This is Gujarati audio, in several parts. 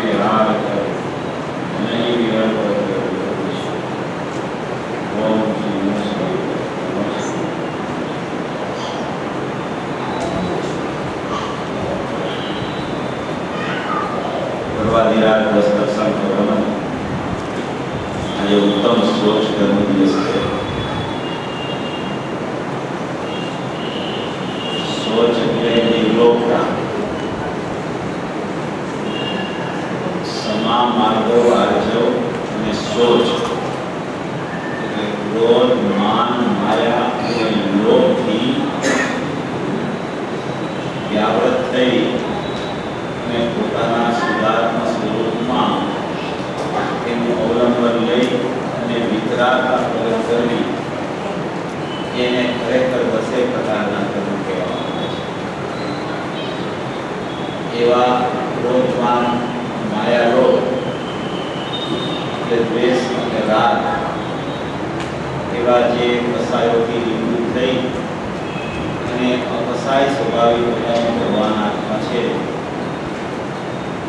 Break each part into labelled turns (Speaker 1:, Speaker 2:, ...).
Speaker 1: विहार कर नहीं विहार कर ओम सर्वाधिराज दस्तक भवन आज उत्तम सोच जन्म दिवस है। सोच એટલે નિર્લોકતા સમા માર્ગો આર્જવ અને સોચ એટલે ક્રોધ માન માયા અને લોભથી વ્યાવૃત થઈ અને પોતાના સુધાર્થના સ્વરૂપમાં એનું અવલંબન લઈ અને વિતરાગતા પ્રગટ કરવી એને ખરેખર બસે પ્રકારના કર્મ કહેવામાં આવે છે। એવા ક્રોધમાન માયાલોભ એટલે દ્વેષ અને રાગ એવા જે કસાયોથી નિવૃત્ત થઈ અને અકસાય સ્વભાવી ભગવાન આત્મા છે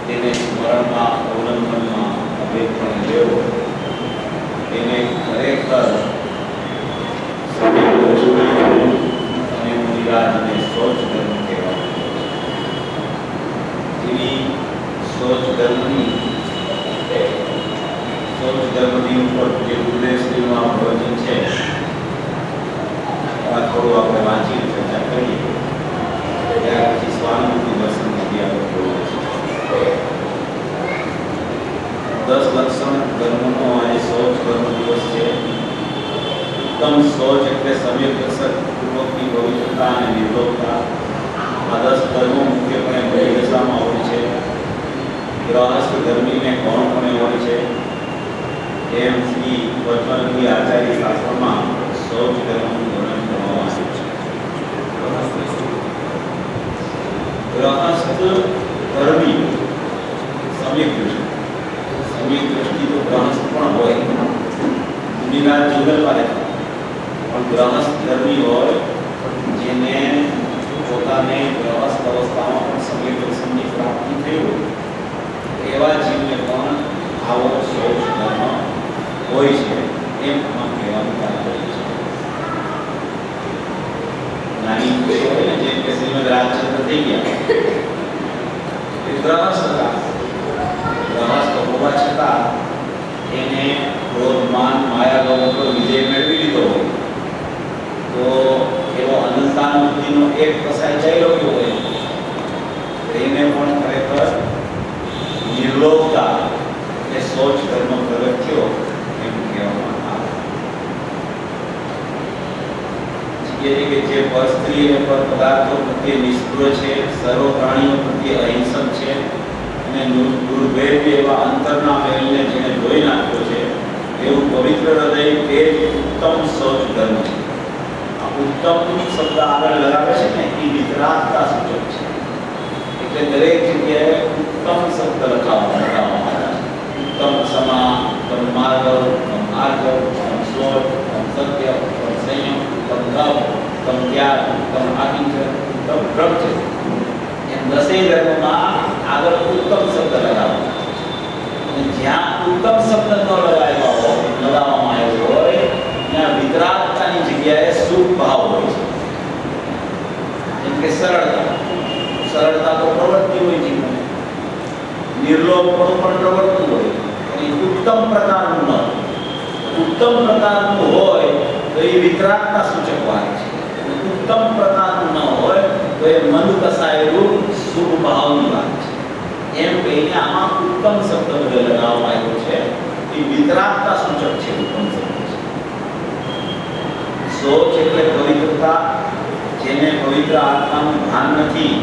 Speaker 1: તેને સ્મરણમાં અવલંબનમાં અભેદપણે લેવો તેને ખરેખર અને મુનિરાજ અને સોચ ધર્મ કહેવાય। એવી સોચ ધર્મની ઉપર જે ગુરુદેવશ્રીનું આ પ્રવચન છે આ થોડું આપણે વાંચીને ચર્ચા કરીએ ત્યાર પછી સ્વાનુભૂતિ દર્શન સુધી આપણે જોવું છે। 10 લક્ષણ ધર્મનો આજે સોચ ધર્મ દિવસ છે। उत्तम सोच એટલે સમ્યક દર્શક પૂર્વકની પવિત્રતા અને નિર્લોકતા આ 10 ધર્મો મુખ્યપણે બે દિશામાં હોય છે। ગૃહસ્થ ધર્મીને કોણ હોય છે એમ શ્રી વર્તમાનની આચાર્ય શાસ્ત્રમાં સોચ ધર્મનું વર્ણન કરવામાં આવ્યું છે। ગૃહસ્થ ધર્મી સમ્યક દૃષ્ટિ તો ગૃહસ્થ પણ હોય મુનિરાજ જંગલમાં રહેતા પણ ગૃહસ્થ ધર્મી હોય જેને પોતાને ગૃહસ્થ અવસ્થામાં પણ સમ્યક દર્શનની પ્રાપ્તિ થઈ હોય એવા જીવને પણ આવો સોચ ધર્મ હોય છે એમ કહેવાનું તાત્પર્ય છે। નાની પુરુષો હોય ને જેમ કે શ્રીમદ રાજચંદ્ર થઈ ગયા એ ગૃહસ્થ હતા ગૃહસ્થ હોવા છતાં એને ક્રોધ માન માયા લોભ પર વિજય મેળવી લીધો હોય તો એવો અનંતાનુભૂતિનો એક કસાય જઈ રહ્યો હોય એને પણ ખરેખર નિર્લોકતા એ સોચ ધર્મ પ્રગટ થયો એમ કહેવામાં આવે છે કે જે પરસ્ત્રી અને પર પદાર્થો પ્રત્યે નિષ્પૃહ છે સર્વ પ્રાણીઓ પ્રત્યે અહિંસક છે અને દુર્ભેદ્ય એવા અંતરના મહેલને જેને ધોઈ નાખ્યો છે એવું પવિત્ર હૃદય તે ઉત્તમ સોચ ધર્મ છે। उत्तम शब्द આગળ લગાવે છે ને એ વિતરાગતા સૂચક છે એટલે દરેક જગ્યાએ ઉત્તમ શબ્દ લગાવવામાં આવે છે। ઉત્તમ સમા ઉત્તમ માર્ગ ઉત્તમ આર્જવ ઉત્તમ સોચ ઉત્તમ સત્ય ઉત્તમ સંયમ ઉત્તમ તપ ઉત્તમ ત્યાગ ઉત્તમ આકિંચન ઉત્તમ પ્રજ્ઞ એમ દસેય ધર્મમાં આગળ ઉત્તમ શબ્દ લગાવવામાં આવે છે। જ્યાં ઉત્તમ શબ્દ ન લગાવવામાં આવ્યો હોય ત્યાં વિતરાગતાની જગ્યાએ સુખ ભાવ હોય છે। જેમ કે સરળતા તો પ્રવૃત્તિ હોય જીવન નિર્લોભપણું પણ પ્રવૃત્તિ હોય અને ઉત્તમ પ્રકારનું ન ઉત્તમ પ્રકારનું હોય તો એ વિતરાગતા સૂચક વાત છે અને ઉત્તમ પ્રકારનું ન હોય તો એ મન કસાયેલું શુભ ભાવની વાત છે। એમ કહીને આમાં ઉત્તમ શબ્દ બધે લગાવવામાં આવ્યો છે એ વિતરાગતા સૂચક છે ઉત્તમ શબ્દ સોચ એટલે પવિત્રતા જેને પવિત્ર આત્માનું ભાન નથી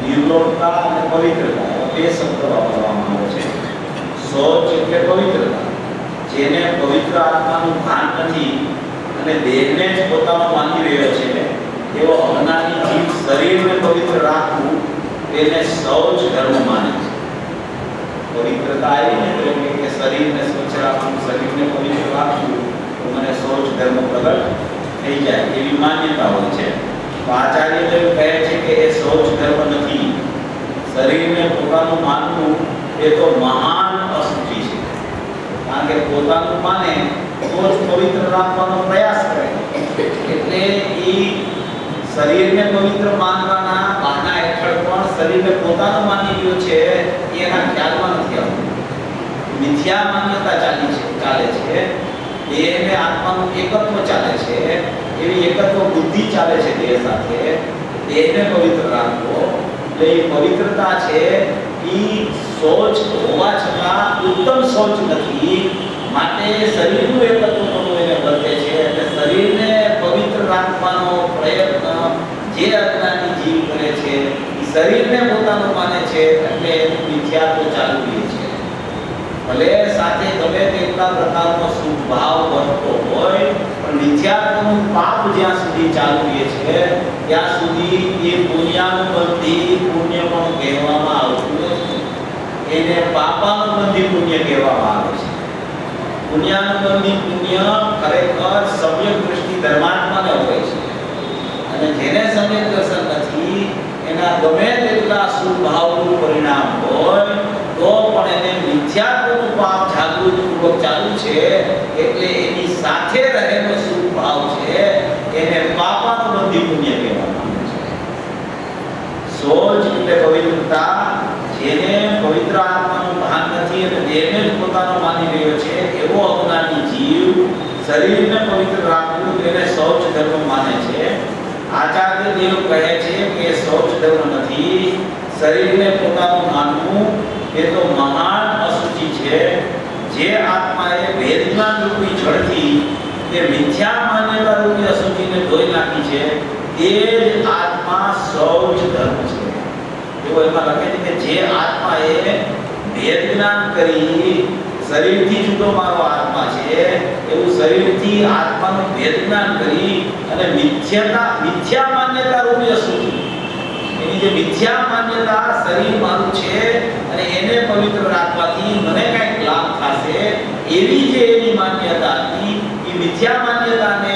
Speaker 1: નિર્લોકતા અને પવિત્રતા બે શબ્દ વાપરવામાં આવે છે। સોચ એટલે પવિત્રતા જેને પવિત્ર આત્માનું ભાન નથી અને દેહને જ પોતાનો માની રહ્યો છે એવો અજ્ઞાની જીવ શરીરને પવિત્ર રાખવું તેને શૌચ ધર્મ માને છે। પવિત્રતા આવીને કે શરીરને સ્વચ્છ રાખવું શરીરને પવિત્ર રાખવું મને સોચ ધર્મ પ્રગટ થઈ જાય એવી માન્યતા હોય છે। તો આચાર્ય કહે છે કે એ સોચ ધર્મ નથી શરીરને પોતાનું માનવું એ તો મહાન અશુચિ છે. કારણ કે પોતાનું માને તો જ પવિત્ર રાખવાનો પ્રયાસ કરે. એટલે એ શરીરને પવિત્ર માનવાના બહાના હેઠળ પણ શરીરને પોતાનું માની રહ્યો છે એના ખ્યાલમાં નથી આવતું. મિથ્યા માન્યતા ચાલે છે. દેહને આત્માનું એકત્વ ચાલે છે. એવી એકત્વ બુદ્ધિ ચાલે છે દેહ સાથે. દેહને પવિત્ર રાખવો એટલે એ પવિત્રતા છે એ શૌચ હોવા છતાં ઉત્તમ શૌચ નથી. માટે શરીરનું એકત્વ થવું એને વર્તે છે. એટલે શરીરને પવિત્ર રાખવાનો પ્રયત્ન જે અજ્ઞાની જીવ કરે છે એ શરીરને પોતાનું માને છે. એટલે એનું મિથ્યાત્વ ચાલુ રહે છે. ભલે સાથે ગમે તેટલા પ્રકારનો શુભ ભાવ વધતો હોય પણ મિથ્યાત્વનું પાપ જ્યાં સુધી ચાલુ રહે છે ત્યાં સુધી એ પુણ્યાનુબંધી પુણ્ય પણ કહેવામાં આવતું નથી. એને પાપાનુબંધી પુણ્ય કહેવામાં આવે છે. પુણ્યાનુબંધી પુણ્ય ખરેખર સમ્યક દૃષ્ટિ ધર્માત્માને હોય છે. અને જેને સમ્યક દર્શન નથી એના ગમે તેટલા શુભ ભાવનું પરિણામ હોય તો પણ એને મિથ્યાત્વનું પાપ જાગૃતિપૂર્વક ચાલુ છે. એટલે એની સાથે રહેલો શુભ ભાવ છે એને પાપાનુબંધી પુણ્ય કહેવામાં આવે છે. શૌચ એટલે પવિત્રતા. જેને પવિત્ર આત્માનું ભાન નથી અને દેહને જ પોતાનો માની રહ્યો છે એવો અજ્ઞાની જીવ શરીરને પવિત્ર રાખવું તેને શૌચ ધર્મ માને છે. આચાર્ય દેવ કહે છે કે શૌચ ધર્મ નથી. શરીરને પોતાનું માનવું એ તો મહાન અશુચિ છે. જે આત્માએ વેદ જ્ઞાન રૂપી જળથી તે મિથ્યા માન્યતા રૂપી અશુચિને ધોઈ નાખી છે તે જ આત્મા શૌચ ધર્મ છે. એવો એમાં લખે છે કે જે આત્માએ વેદ જ્ઞાન કરી શરીરથી જુદો મારો આત્મા છે એવું શરીરથી આત્માનું વેદ જ્ઞાન કરી અને મિથ્યા માન્યતા રૂપી અશુચિ એની જે મિથ્યા માન્યતા શરીર મારું છે અને એને પવિત્ર રાખવાથી મને કંઈક લાભ થશે એવી જે એની માન્યતા હતી એ મિથ્યા માન્યતાને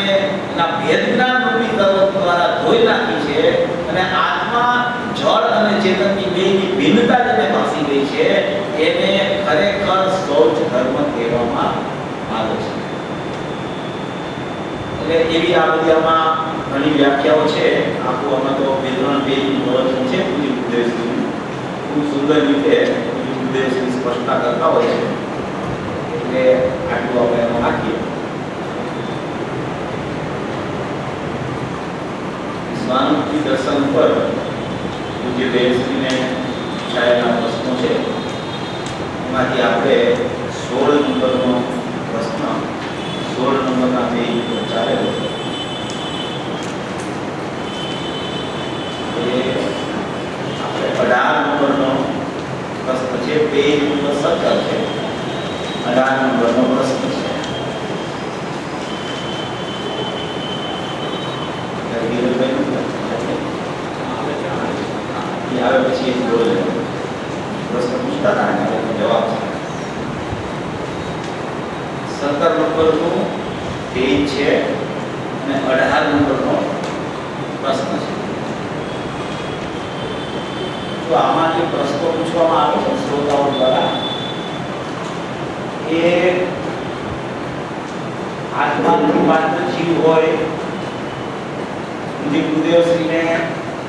Speaker 1: એના ભેદ જ્ઞાન રૂપી તત્વ દ્વારા ધોઈ નાખી છે. અને આત્મા જળ અને ચેતનની બેની ભિન્નતા જેને ભાસી ગઈ છે એને ખરેખર શૌચ ધર્મ કહેવામાં આવે છે. એટલે એવી આ બધી આમાં ઘણી વ્યાખ્યાઓ છે. આખું આમાં તો બે-ત્રણ પેજનું પ્રવચન છે પૂરી બુદ્ધેવની. ખૂબ સુંદર રીતે પૂરી બુદ્ધેવની સ્પષ્ટતા કરતા હોય છે. એટલે આટલું આપણે એમાં નાખીએ. સ્વાનુભૂતિ દર્શન પર પૂજ્ય દેવશ્રીને પૂછાયેલા પ્રશ્નો છે એમાંથી આપણે 16 નંબરનો પ્રશ્ન 16 નંબરના પેજ પર ચાલેલો છે. આપણે 18 નંબરનો પ્રશ્ન છે. પેજ નંબર 17 છે. 18 નંબરનો પ્રશ્ન છે. આવે પછી એક બોલે પ્રશ્ન પૂછતા હતા અને જવાબ છે. 17 નંબરનું પેજ છે અને 18 નંબરનો પ્રશ્ન છે. તો આમાં જે પ્રશ્નો પૂછવામાં આવે છે શ્રોતાઓ દ્વારા એ આત્માથી પાત્ર જીવ હોય ગુરુદેવશ્રીને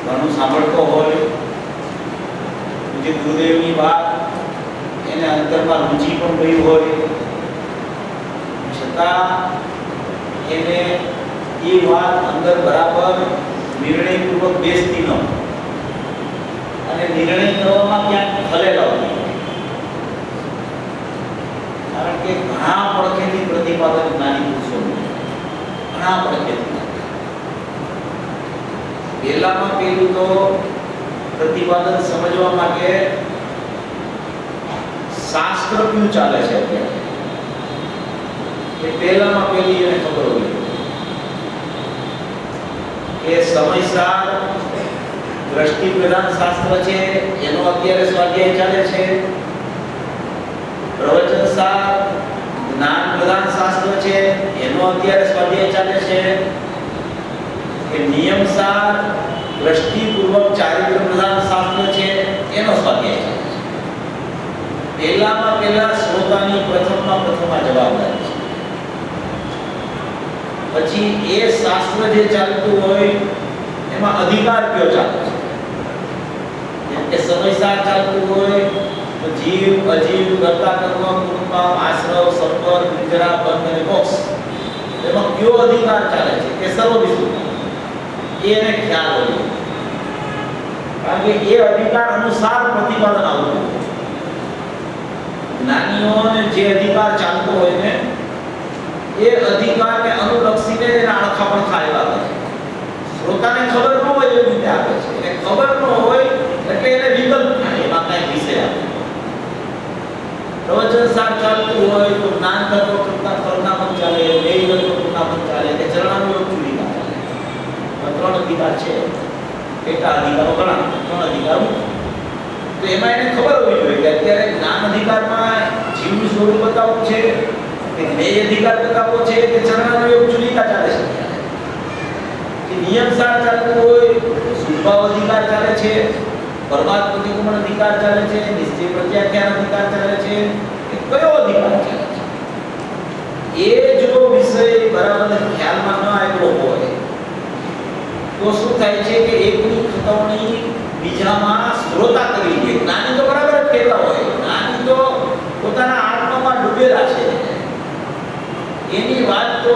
Speaker 1: ઘણું સાંભળતો હોય જે ગુરુદેવની વાત એને અંતરમાં રુચિ પણ ગઈ હોય છતાં એને એ વાત અંદર બરાબર નિર્ણયપૂર્વક બેસતી ન અને નિર્ણય કરવામાં ક્યાંક ખલેલ આવતી. કારણ કે ઘણા પડખેથી પ્રતિપાદન જ્ઞાની પુરુષો ઘણા પડખેથી પહેલામાં પહેલું તો પ્રતિપાદન સમજવા માટે શાસ્ત્ર ક્યું ચાલે છે અત્યારે એ પહેલામાં પહેલી એને ખબર હોય કે સમયસાર દ્રષ્ટિ પ્રધાન શાસ્ત્ર છે એનો અત્યારે સ્વાધ્યાય ચાલે છે. પ્રવચનસાર જ્ઞાન પ્રધાન શાસ્ત્ર છે એનો અત્યારે સ્વાધ્યાય ચાલે છે. કે નિયમસાર દ્રષ્ટિપૂર્વક ચારિત્ર પ્રધાન શાસ્ત્ર છે એનો સ્વાધ્યાય ચાલે છે. પહેલામાં પહેલા શ્રોતાની પ્રથમમાં જવાબદારી છે. પછી એ શાસ્ત્ર જે ચાલતું હોય એમાં અધિકાર કયો ચાલે છે. જેમ કે સમયસાર ચાલતું હોય તો જીવ અજીવ કર્તા કર્મ કુટુંબા આશ્રવ સંપર્ક વિજરા બંધ અને મોક્ષ એમાં કયો અધિકાર ચાલે છે કે સર્વ વિશુદ્ધ એને ખ્યાલ હોય. કારણ કે એ અધિકાર અનુસાર પ્રતિપાદન આવતું હોય. જ્ઞાનીઓને જે અધિકાર ચાલતો હોય ને એ અધિકારને અનુલક્ષીને એના અળખા પણ ખાયેલા હોય. શ્રોતાને ખબર ન હોય એવી રીતે આપે છે. એને ખબર ન હોય એટલે એને વિકલ્પ થાય એમાં કઈ વિષય આપે. પ્રવચન સાર ચાલતું હોય તો જ્ઞાન તત્વ કરતા કરુણા પણ ચાલે, વેદ તત્વ કરુણા પણ ચાલે, કે ચરણાનું ચુડીકા ચાલે. ત્રણ અધિકાર છે. પેટા અધિકારો ઘણા, ત્રણ અધિકારો. તો એમાં એને ખબર હોવી જોઈએ કે અત્યારે જ્ઞાન અધિકારમાં જીવનું સ્વરૂપ બતાવવું છે, કે જ્ઞેય અધિકાર બતાવવો છે, કે ચરણાનું યોગ ચુડીકા ચાલે છે. કે નિયમ સાર ચાલતું હોય, સુભાવ અધિકાર ચાલે છે, પરમાત્મ પ્રતિક્રમણ અધિકાર ચાલે છે, નિશ્ચય પ્રત્યાખ્યાન અધિકાર ચાલે છે, કે કયો અધિકાર ચાલે છે. એ જો વિષય બરાબર ખ્યાલમાં ન આવ્યો હોય તો શું થાય છે કે એકની ખતવણી બીજામાં શ્રોતા કરી દે. જ્ઞાની તો બરાબર જ કહેતા હોય, જ્ઞાની તો પોતાના આત્મામાં ડૂબેલા છે. એની વાત તો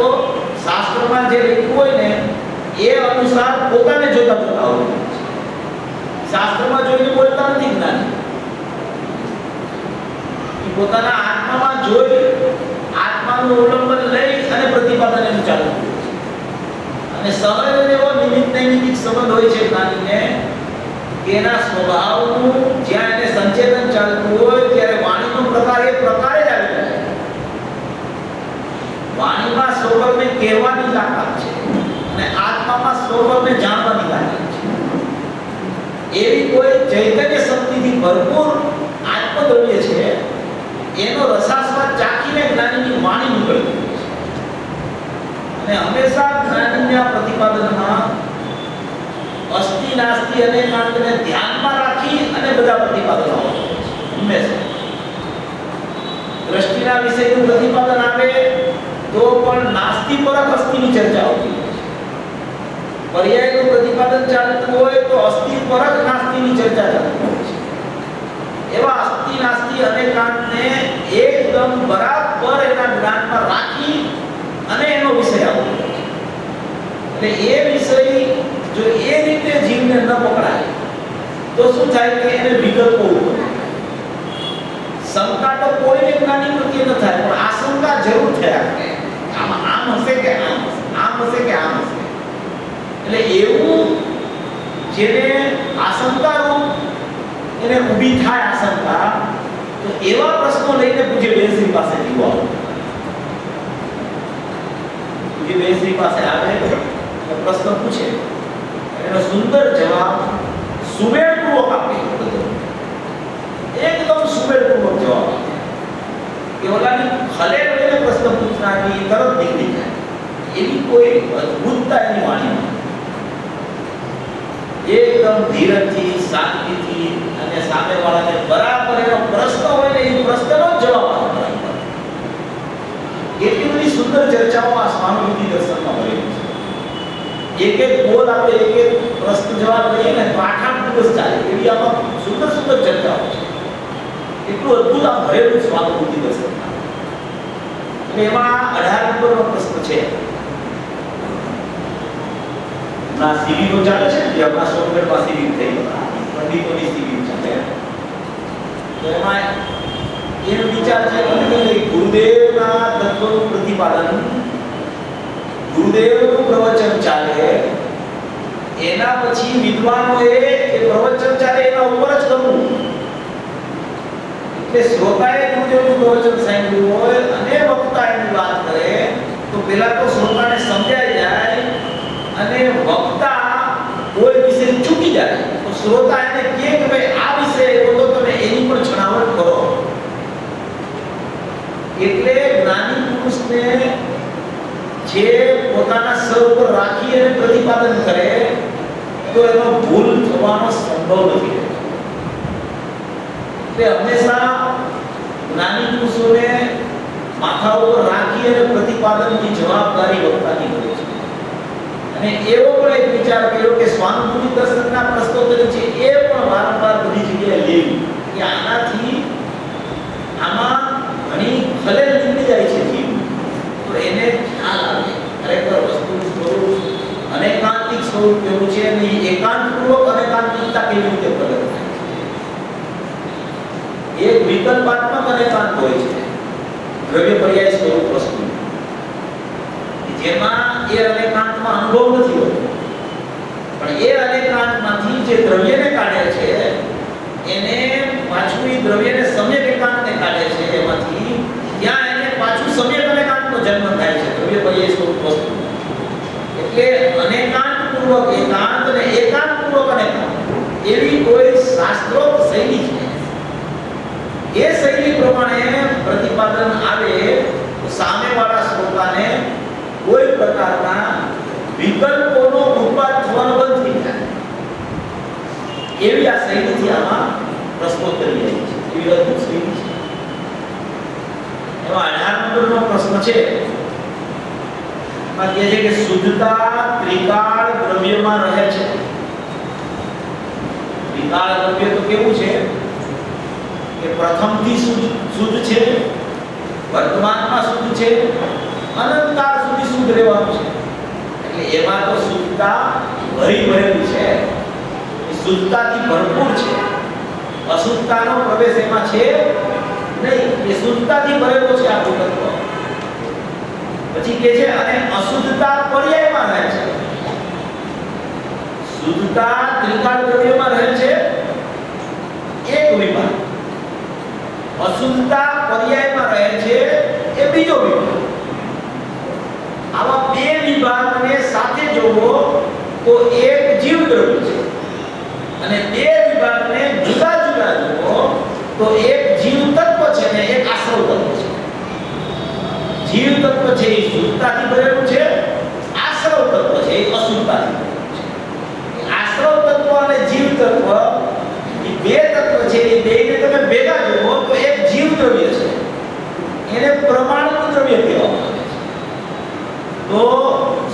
Speaker 1: શાસ્ત્રમાં જે લખ્યું હોય ને એ અનુસાર પોતાને જોતા હોય. શાસ્ત્રમાં જોઈને બોલતા નથી જ્ઞાની. એ પોતાના આત્મામાં જોઈ આત્માનું અવલંબન લઈ અને પ્રતિપાદન એનું ચાલુ કરે છે. અને સહજ એવો નિમિત્ત નૈમિત્તિક સંબંધ હોય છે જ્ઞાનીને કે એના સ્વભાવનું જ્યાં એને સંચેતન ચાલતું હોય ત્યારે વાણીનો પ્રકાર એ પ્રકારે જ આવી જાય. વાણીમાં સ્વભાવને કહેવાની તાકાત છે અને આત્મામાં સ્વભાવને જાણવાની તાકાત છે. એવી કોઈ ચૈતન્ય શક્તિથી ભરપૂર આત્મદ્રવ્ય છે એનો રસાસ્વાદ ચાખીને જ્ઞાનીની વાણી નીકળતી હોય છે. અને હંમેશા જ્ઞાનીના પ્રતિપાદનમાં અસ્તિ નાસ્તિ અનેકાંતને ધ્યાનમાં રાખી અને બધા પ્રતિપાદનો આવે છે. હંમેશા દ્રષ્ટિના વિષયનું પ્રતિપાદન આવે તો પણ નાસ્તિ પરક અસ્તિની ચર્ચા આવતી હોય છે. પર્યાયનું પ્રતિપાદન ચાલતું હોય તો અસ્તિ પરક નાસ્તિની ચર્ચા ચાલતી હોય છે. એવા અસ્તિ નાસ્તિ અનેકાંતને એકદમ બરાબર એના જ્ઞાનમાં રાખી અને એનો વિષય આવતો હોય છે. એટલે એ વિષય જો એ રીતે જીવને ન પકડાય તો શું થાય કે એને વિકલ્પો ઉભો. શંકા તો કોઈને જ્ઞાની પ્રત્યે ન થાય પણ આશંકા જરૂર થયા કરે. આમ હશે કે આમ હશે, આમ હશે કે આમ હશે. એટલે એવું જેને આશંકા રૂપ એને ઊભી થાય આશંકા, તો એવા પ્રશ્નો લઈને પૂજ્ય બેનશ્રી પાસે જીવો. પૂજ્ય બેનશ્રી પાસે આવે પ્રશ્ન પૂછે, એનો સુંદર જવાબ સુમેળપૂર્વક આપે. એકદમ સુમેળપૂર્વક જવાબ આપે કે ઓલાની ખલેલ લઈને પ્રશ્ન પૂછનારની તરત નીકળી જાય. એવી કોઈ અદ્ભુતતા એની વાણીમાં. એકદમ ધીરજથી, શાંતિથી અને સામેવાળાને બરાબર એનો પ્રશ્ન હોય ને એ પ્રશ્નનો જવાબ આપે. એટલી બધી સુંદર ચર્ચાઓ આ સ્વાનુભૂતિ દર્શનમાં મળેલી છે. એક એક બોલ આપણે એક એક પ્રશ્ન જવાબ લઈએ ને તો 8-8 દિવસ ચાલે એવી આમાં સુંદર સુંદર ચર્ચાઓ છે. એટલું અદ્ભુત આ ભરેલું સ્વાનુભૂતિ દર્શન. એમાં 18 નંબરનો પ્રશ્ન છે. ના શિબિરો ચાલે છે જે આપણા સોફ્ટવેરમાં શિબિર થઈ પંડિતોની શિબિર ચાલે. તો એમાં એનો વિચાર છે કે ગુરુદેવના તત્વનું પ્રતિપાદન, ગુરુદેવનું પ્રવચન ચાલે, એના પછી વિદ્વાનોએ એ પ્રવચન ચાલે એના ઉપર જ કરવું. એટલે શ્રોતાએ ગુરુદેવનું પ્રવચન સાંભળ્યું હોય અને વક્તા એની વાત કરે તો પેલા તો શ્રોતાને સમજાઈ જાય અને વક્તા કોઈ વિષય ચૂકી જાય તો શ્રોતા એને કહે કે ભાઈ આ વિષય એવો તો તમે એની પણ છણાવટ કરો. એટલે જ્ઞાની પુરુષને જે પોતાના સર ઉપર રાખી અને પ્રતિપાદન કરે તો એનો ભૂલ થવાનો સંભવ નથી. એટલે હંમેશા જ્ઞાની પુરુષોને માથા ઉપર રાખી અને પ્રતિપાદનની જવાબદારી વક્તાની હોય છે. અને એવો પણ એક વિચાર કર્યો કે સ્વાનુભૂતિ દર્શનના પ્રશ્નોત્તરી છે એ પણ વારંવાર બધી જગ્યાએ લેવી કે આમાં ઘણી ખલેલ નીકળી જાય છે જીવ, તો એને ખ્યાલ આવે ખરેખર વસ્તુનું સ્વરૂપ અનેકાંતિક સ્વરૂપ કેવું છે અને એકાંતપૂર્વક અનેકાંતિકતા કેવી રીતે પ્રગટ થાય છે. એક વિકલ્પાત્મક અનેકાંત હોય છે દ્રવ્ય પર્યાય સ્વરૂપ વસ્તુ, જેમાં એ અનેકાંતમાં અનુભવ નથી હોતો, પણ એ અનેકાંતમાંથી જે દ્રવ્યને કાઢે છે એને પાછું એ દ્રવ્યને સમ્યક એકાંતને કાઢે છે, એમાંથી ત્યાં એને પાછું સમ્યક અનેકાંતનો જન્મ થાય છે દ્રવ્ય પર્યાય સ્વરૂપ વસ્તુ. એટલે અનેકાંતપૂર્વક એકાંત અને એકાંતપૂર્વક અનેકાંત એવી કોઈ શાસ્ત્રોક્ત શૈલી છે. એ શૈલી પ્રમાણે પ્રતિપાદન આવે તો સામેવાળા શ્રોતાને કોઈ પ્રકારના વિકલ્પોનો ઉત્પાદ થવાનો બંધ થઈ જાય. એવી આ શૈલીથી આમાં પ્રશ્નોત્તરી આવી છે, એવી અદ્ભુત શૈલી છે. એમાં 18 નંબરનો પ્રશ્ન છે, એમાં કહે છે કે શુદ્ધતા ત્રિકાળ દ્રવ્યમાં રહે છે. ત્રિકાળ દ્રવ્ય તો કેવું છે કે પ્રથમથી શુદ્ધ છે, વર્તમાનમાં શુદ્ધ છે, અનંતકાળ સુધી શુદ્ધ રહેવાનું છે. એટલે એમાં તો શુદ્ધતા ભરી ભરેલી છે, શુદ્ધતાથી ભરપૂર છે, અશુદ્ધતાનો પ્રવેશ એમાં છે નહીં, એ શુદ્ધતાથી ભરેલો છે આ તત્વ. પછી કે છે અને અશુદ્ધતા પર્યાયમાં રહે છે. શુદ્ધતા ત્રિકાળ દ્રવ્યમાં રહે છે એક વિભાગ, અશુદ્ધતા પર્યાયમાં રહે છે એ બીજો વિભાગ. આવા બે વિભાગને સાથે જોવો તો એક જીવ દ્રવ્ય છે, અને બે વિભાગને જુદા જુદા જોવો તો એક જીવ તત્વ છે ને એક આશ્રવ તત્વ છે. જીવ તત્વ છે એ શુદ્ધતાથી ભરેલું છે, આશ્રવ તત્વ છે એ અશુદ્ધતાથી ભરેલું છે. આશ્રવ તત્વ અને જીવ તત્વ એ બે તત્વ છે, એ બેને તમે ભેગા જોવો તો એક જીવ દ્રવ્ય છે, એને પ્રમાણભૂત દ્રવ્ય કહેવામાં આવે છે. તો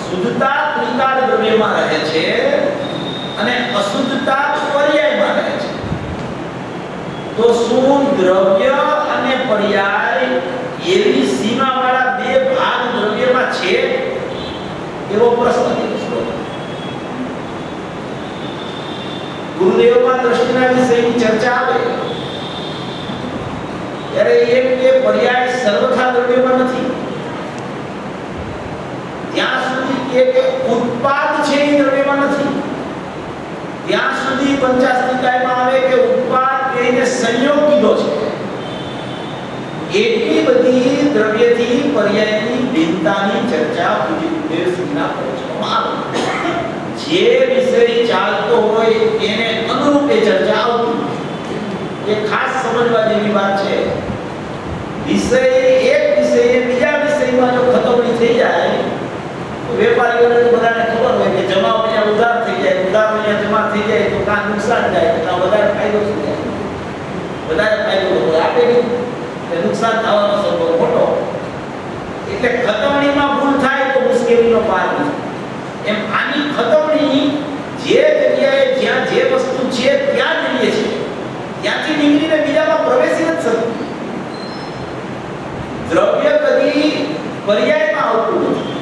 Speaker 1: શુદ્ધતા ત્રિકાળ દ્રવ્યમાં રહે છે અને અશુદ્ધતા પર્યાયમાં રહે છે. તો શું દ્રવ્ય અને પર્યાય એવી સીમાવાળા બે ભાગ દ્રવ્યમાં છે? એવો પ્રશ્ન છે. ગુરુદેવમાં દ્રષ્ટિના વિષયની ચર્ચા આવે ત્યારે એક કે પર્યાય સર્વથા દ્રવ્યમાં નથી, ત્યાં સુધી એક ઉત્પાદ છે એ દ્રવ્યમાં નથી, ત્યાં સુધી પંચાસ્તિકાયમાં આવે કે ઉત્પાદ એને સંયોગ કીધો છે. એટલી બધી દ્રવ્યથી પર્યાયની ભિન્નતાની ચર્ચા પૂજ્ય ગુરુદેવના પ્રવચનોમાં આવે. જે વિષય ચાલતો હોય એને અનુરૂપ એ ચર્ચા આવતી. એ ખાસ સમજવા જેવી વાત છે. વિષય એક વિષય બીજા વિષયમાં જો ખતમણી થઈ જાય તો વેપારીઓને તો બધાને ખબર હોય કે જમા અહીંયા ઉધાર થઈ જાય, ઉધાર અહીંયા જમા થઈ જાય તો કાં નુકસાન જાય, કાં વધારે ફાયદો થઈ જાય. વધારે ફાયદો હોય આપે નહીં, નુકસાન થવાનો સંભવ મોટો. એટલે ખતમણીમાં ભૂલ થાય તો મુશ્કેલીનો પાર નથી. એમ આની ખતમણી જે જગ્યાએ જ્યાં જે વસ્તુ છે ત્યાં જઈએ છે, ત્યાંથી નીકળીને બીજામાં પ્રવેશી નથી શકતું. દ્રવ્ય કદી પર્યાયમાં આવતું નથી,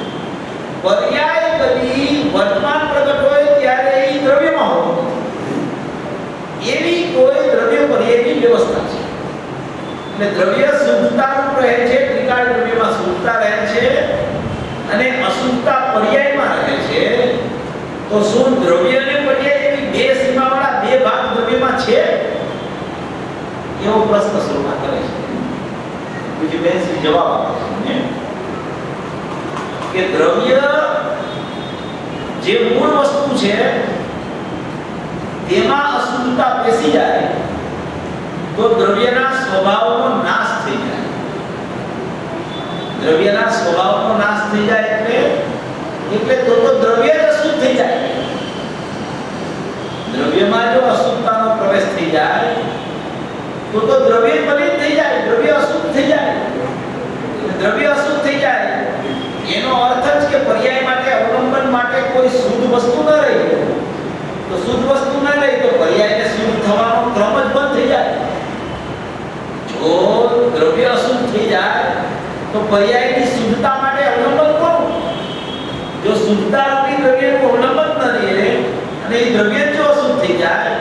Speaker 1: પર્યાય કદી વર્તમાન પ્રગટ હોય ત્યારે એ દ્રવ્યમાં હોતું નથી. એવી કોઈ દ્રવ્ય પર્યાયની વ્યવસ્થા છે. એટલે દ્રવ્ય શુદ્ધતારૂપ રહે છે, ત્રિકાળ દ્રવ્યમાં શુદ્ધતા રહે છે અને અશુદ્ધતા પર્યાયમાં રહે છે. તો શું દ્રવ્ય અને પર્યાય એવી બે સીમાવાળા બે ભાગ દ્રવ્યમાં છે? એવો પ્રશ્ન શરૂઆત કરે છે. બીજી બેન જવાબ આપે છે કે દ્રવ્ય જે મૂળ વસ્તુ છે તેમાં અશુદ્ધતા બેસી જાય તો દ્રવ્યના સ્વભાવનો નાશ થઈ જાય. દ્રવ્યના સ્વભાવનો નાશ થઈ જાય એટલે તો દ્રવ્ય અશુદ્ધ થઈ જાય. દ્રવ્યમાં જો અશુદ્ધતાનો પ્રવેશ થઈ જાય તો દ્રવ્ય મલિન થઈ જાય, દ્રવ્ય અશુદ્ધ થઈ જાય. દ્રવ્ય અશુદ્ધ થઈ જાય એનો અર્થ જ કે પર્યાય માટે અવલંબન માટે કોઈ શુદ્ધ વસ્તુ ન રહી. તો શુદ્ધ વસ્તુ ન રહી તો પર્યાયને શુદ્ધ થવાનો ક્રમ જ બંધ થઈ જાય. જો દ્રવ્ય અશુદ્ધ થઈ જાય તો પર્યાયની શુદ્ધતા માટે અવલંબન કોનું? જો શુદ્ધતા રૂપી દ્રવ્યનું અવલંબન ન રહે અને એ દ્રવ્ય જો અશુદ્ધ થઈ જાય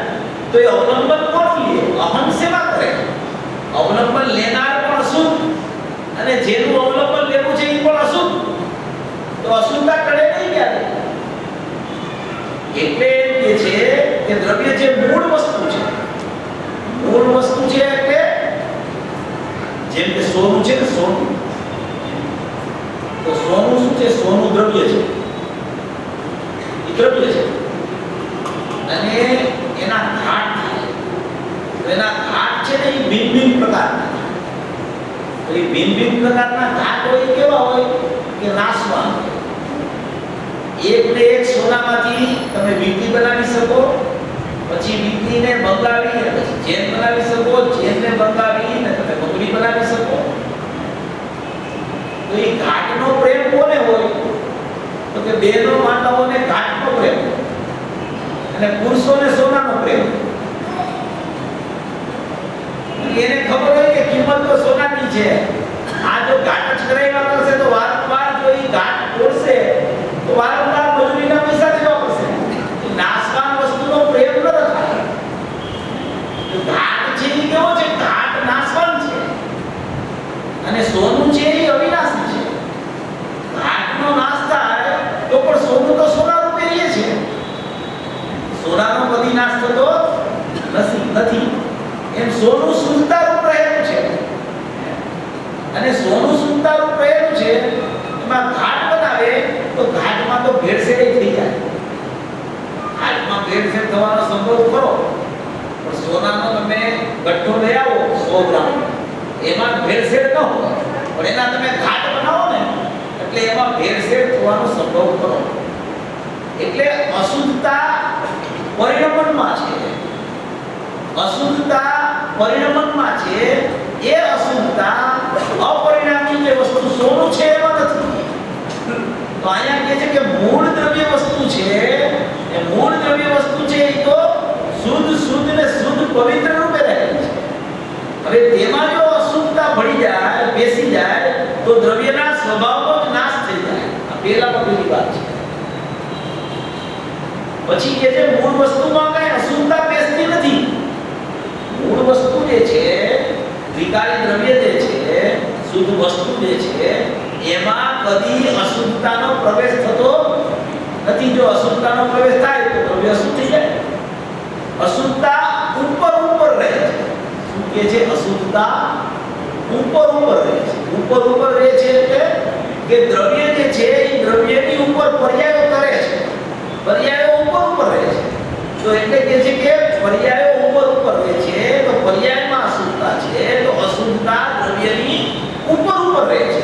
Speaker 1: તો એ અવલંબન કોણ લે? અહમ સેવા કરે. અવલંબન લેનાર પણ અશુદ્ધ અને જેનું અવલંબન લેવું છે એ પણ અશુદ્ધ. તો અશુદ્ધતા ટળે નહીં ક્યારે. એટલે કે છે કે દ્રવ્ય જે મૂળ વસ્તુ છે, મૂળ વસ્તુ છે એટલે જેમ કે સોનું છે ને, સોનું તો સોનું શું છે? સોનું દ્રવ્ય છે, એ દ્રવ્ય છે અને એના ઘાટ થાય તો એના ઘાટ છે ને એ ભિન્ન ભિન્ન પ્રકારના. તો એ ભિન્ન ભિન્ન પ્રકારના ઘાટ હોય કેવા હોય કે નાશવાન. એક ને એક સોનામાંથી તમે વીંટી બનાવી શકો, પછી વીંટીને બંગાવી અને પછી ચેન બનાવી શકો, ચેનને બંગાવી અને તમે બંગડી બનાવી શકો. તો એ ઘાટનો પ્રેમ કોને હોય? તો કે બેનો માતાઓને ઘાટનો પ્રેમ અને પુરુષોને સોનાનો પ્રેમ. એને ખબર હોય કે કિંમત તો સોનાની છે. આ જો ઘાટ જ કરાવ્યા કરશે તો વારંવાર જો એ ઘાટ તોડશે તો વારંવાર મજૂરીના પૈસા દેવા પડશે. નાશવાન વસ્તુનો પ્રેમ ન રખાય. ઘાટ છે એ કેવો છે? ઘાટ નાશવાન છે અને સોનું છે એ અવિનાશી છે. ઘાટનો નાશ થાય તો પણ સોનું તો સોના રૂપે રહે છે. સોનાનો કદી નાશ થતો નથી. એમ સોનું શુદ્ધતા રૂપ રહેલું છે અને સોનું શુદ્ધતા રૂપ રહેલું છે. એમાં ઘાટ બનાવે તો ઘાટમાં તો ભેળસેળ થઈ જાય. ઘાટમાં ભેળસેળ થવાનો સંભવ ખરો, પણ સોનાનો તમે ગઠ્ઠો લઈ આવો 100 ગ્રામ, એમાં ભેળસેળ ન હોય, પણ એના તમે ઘાટ બનાવો ને એટલે એમાં ભેળસેળ થવાનો સંભવ ખરો. એટલે અશુદ્ધતા પરિણમનમાં છે. અશુદ્ધતા પરિણમનમાં છે. એ અશુદ્ધતા અપરિણામી જે વસ્તુ સોનું છે એમાં નથી. તો અહીંયા કહે છે કે મૂળ દ્રવ્ય વસ્તુ છે, એ મૂળ દ્રવ્ય વસ્તુ છે એ તો શુદ્ધ ને શુદ્ધ પવિત્ર રૂપે રહે છે. હવે તેમાં જો અશુદ્ધતા ભળી જાય, બેસી જાય તો દ્રવ્યના સ્વભાવનો જ નાશ થઈ જાય. આ પહેલામાં પેલી વાત છે. પછી કે છે મૂળ વસ્તુમાં કઈ અશુદ્ધતા બેસતી નથી. મૂળ વસ્તુ જે છે, વિકારી દ્રવ્ય જે છે, શુદ્ધ વસ્તુ જે છે એમાં કદી અશુદ્ધતાનો પ્રવેશ થતો નથી. જો અશુદ્ધતાનો પ્રવેશ થાય તો દ્રવ્ય અશુદ્ધ થઈ જાય. અશુદ્ધતા ઉપર રહે છે. શું કે છે? અશુદ્ધતા ઉપર રહે છે. ઉપર રહે છે એટલે કે દ્રવ્ય જે છે એ દ્રવ્યની ઉપર પર્યાયો કરે છે. પર્યાયો ઉપર રહે છે. તો એટલે કે છે કે પર્યાયો ઉપર રહે છે તો પર્યાયમાં અશુદ્ધતા છે, તો અશુદ્ધતા દ્રવ્યની ઉપર રહે છે.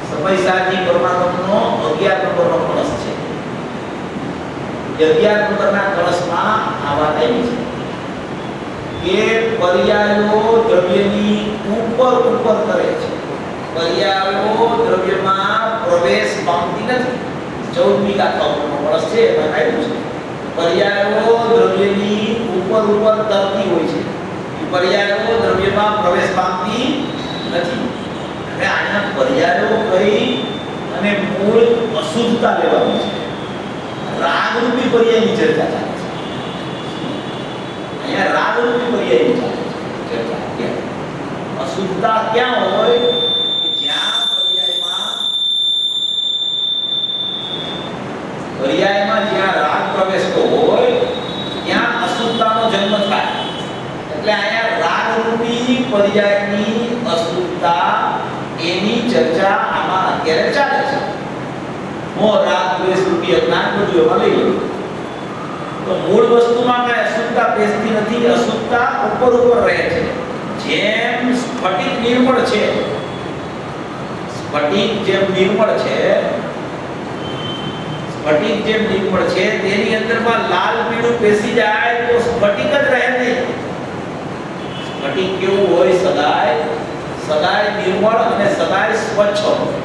Speaker 1: સમયસાજી પરમાત્માનો 11 નંબરનો કળશ છે. 11 નંબરના કળશમાં આ વાત આવી છે કે પર્યાયો દ્રવ્યની ઉપર કરે છે. પર્યાયો દ્રવ્યમાં પ્રવેશ પામતી નથી. 14મી ગાથાનો કળશ છે એમાં આવ્યું છે પર્યાયો દ્રવ્યની ઉપર તરતી હોય છે. એ પર્યાયો દ્રવ્યમાં પ્રવેશ પામતી નથી. હવે આના પર્યાયો કઈ અને મૂળ અશુદ્ધતા લેવાની છે. રાગરૂપી પર્યાયની ચર્ચા ચાલે છે. અહીંયા રાગરૂપી પર્યાયની ચર્ચા છે. અશુદ્ધતા ક્યાં હોય કે જ્યાં પર્યાયમાં જ્યાં રાગ પ્રવેશતો હોય ત્યાં અશુદ્ધતાનો જન્મ થાય. એટલે અહીંયા રાગરૂપી પર્યાયની અશુદ્ધતા એની ચર્ચા આમાં અત્યારે ચાલે છે. મોહ રાગ દ્વેષ રૂપી અજ્ઞાન બધું એમાં લઈ લો તો મૂળ વસ્તુમાં કઈ અશુદ્ધતા બેસતી નથી. અશુદ્ધતા ઉપર રહે છે. જેમ સ્ફટિક નિર્મળ છે, સ્ફટિક જેમ નિર્મળ છે તેની અંદરમાં લાલ પીળું બેસી જાય તો સ્ફટિક જ રહે નહીં. સ્ફટિક કેવું હોય? સદાય નિર્મળ અને સદાય સ્વચ્છ હોય.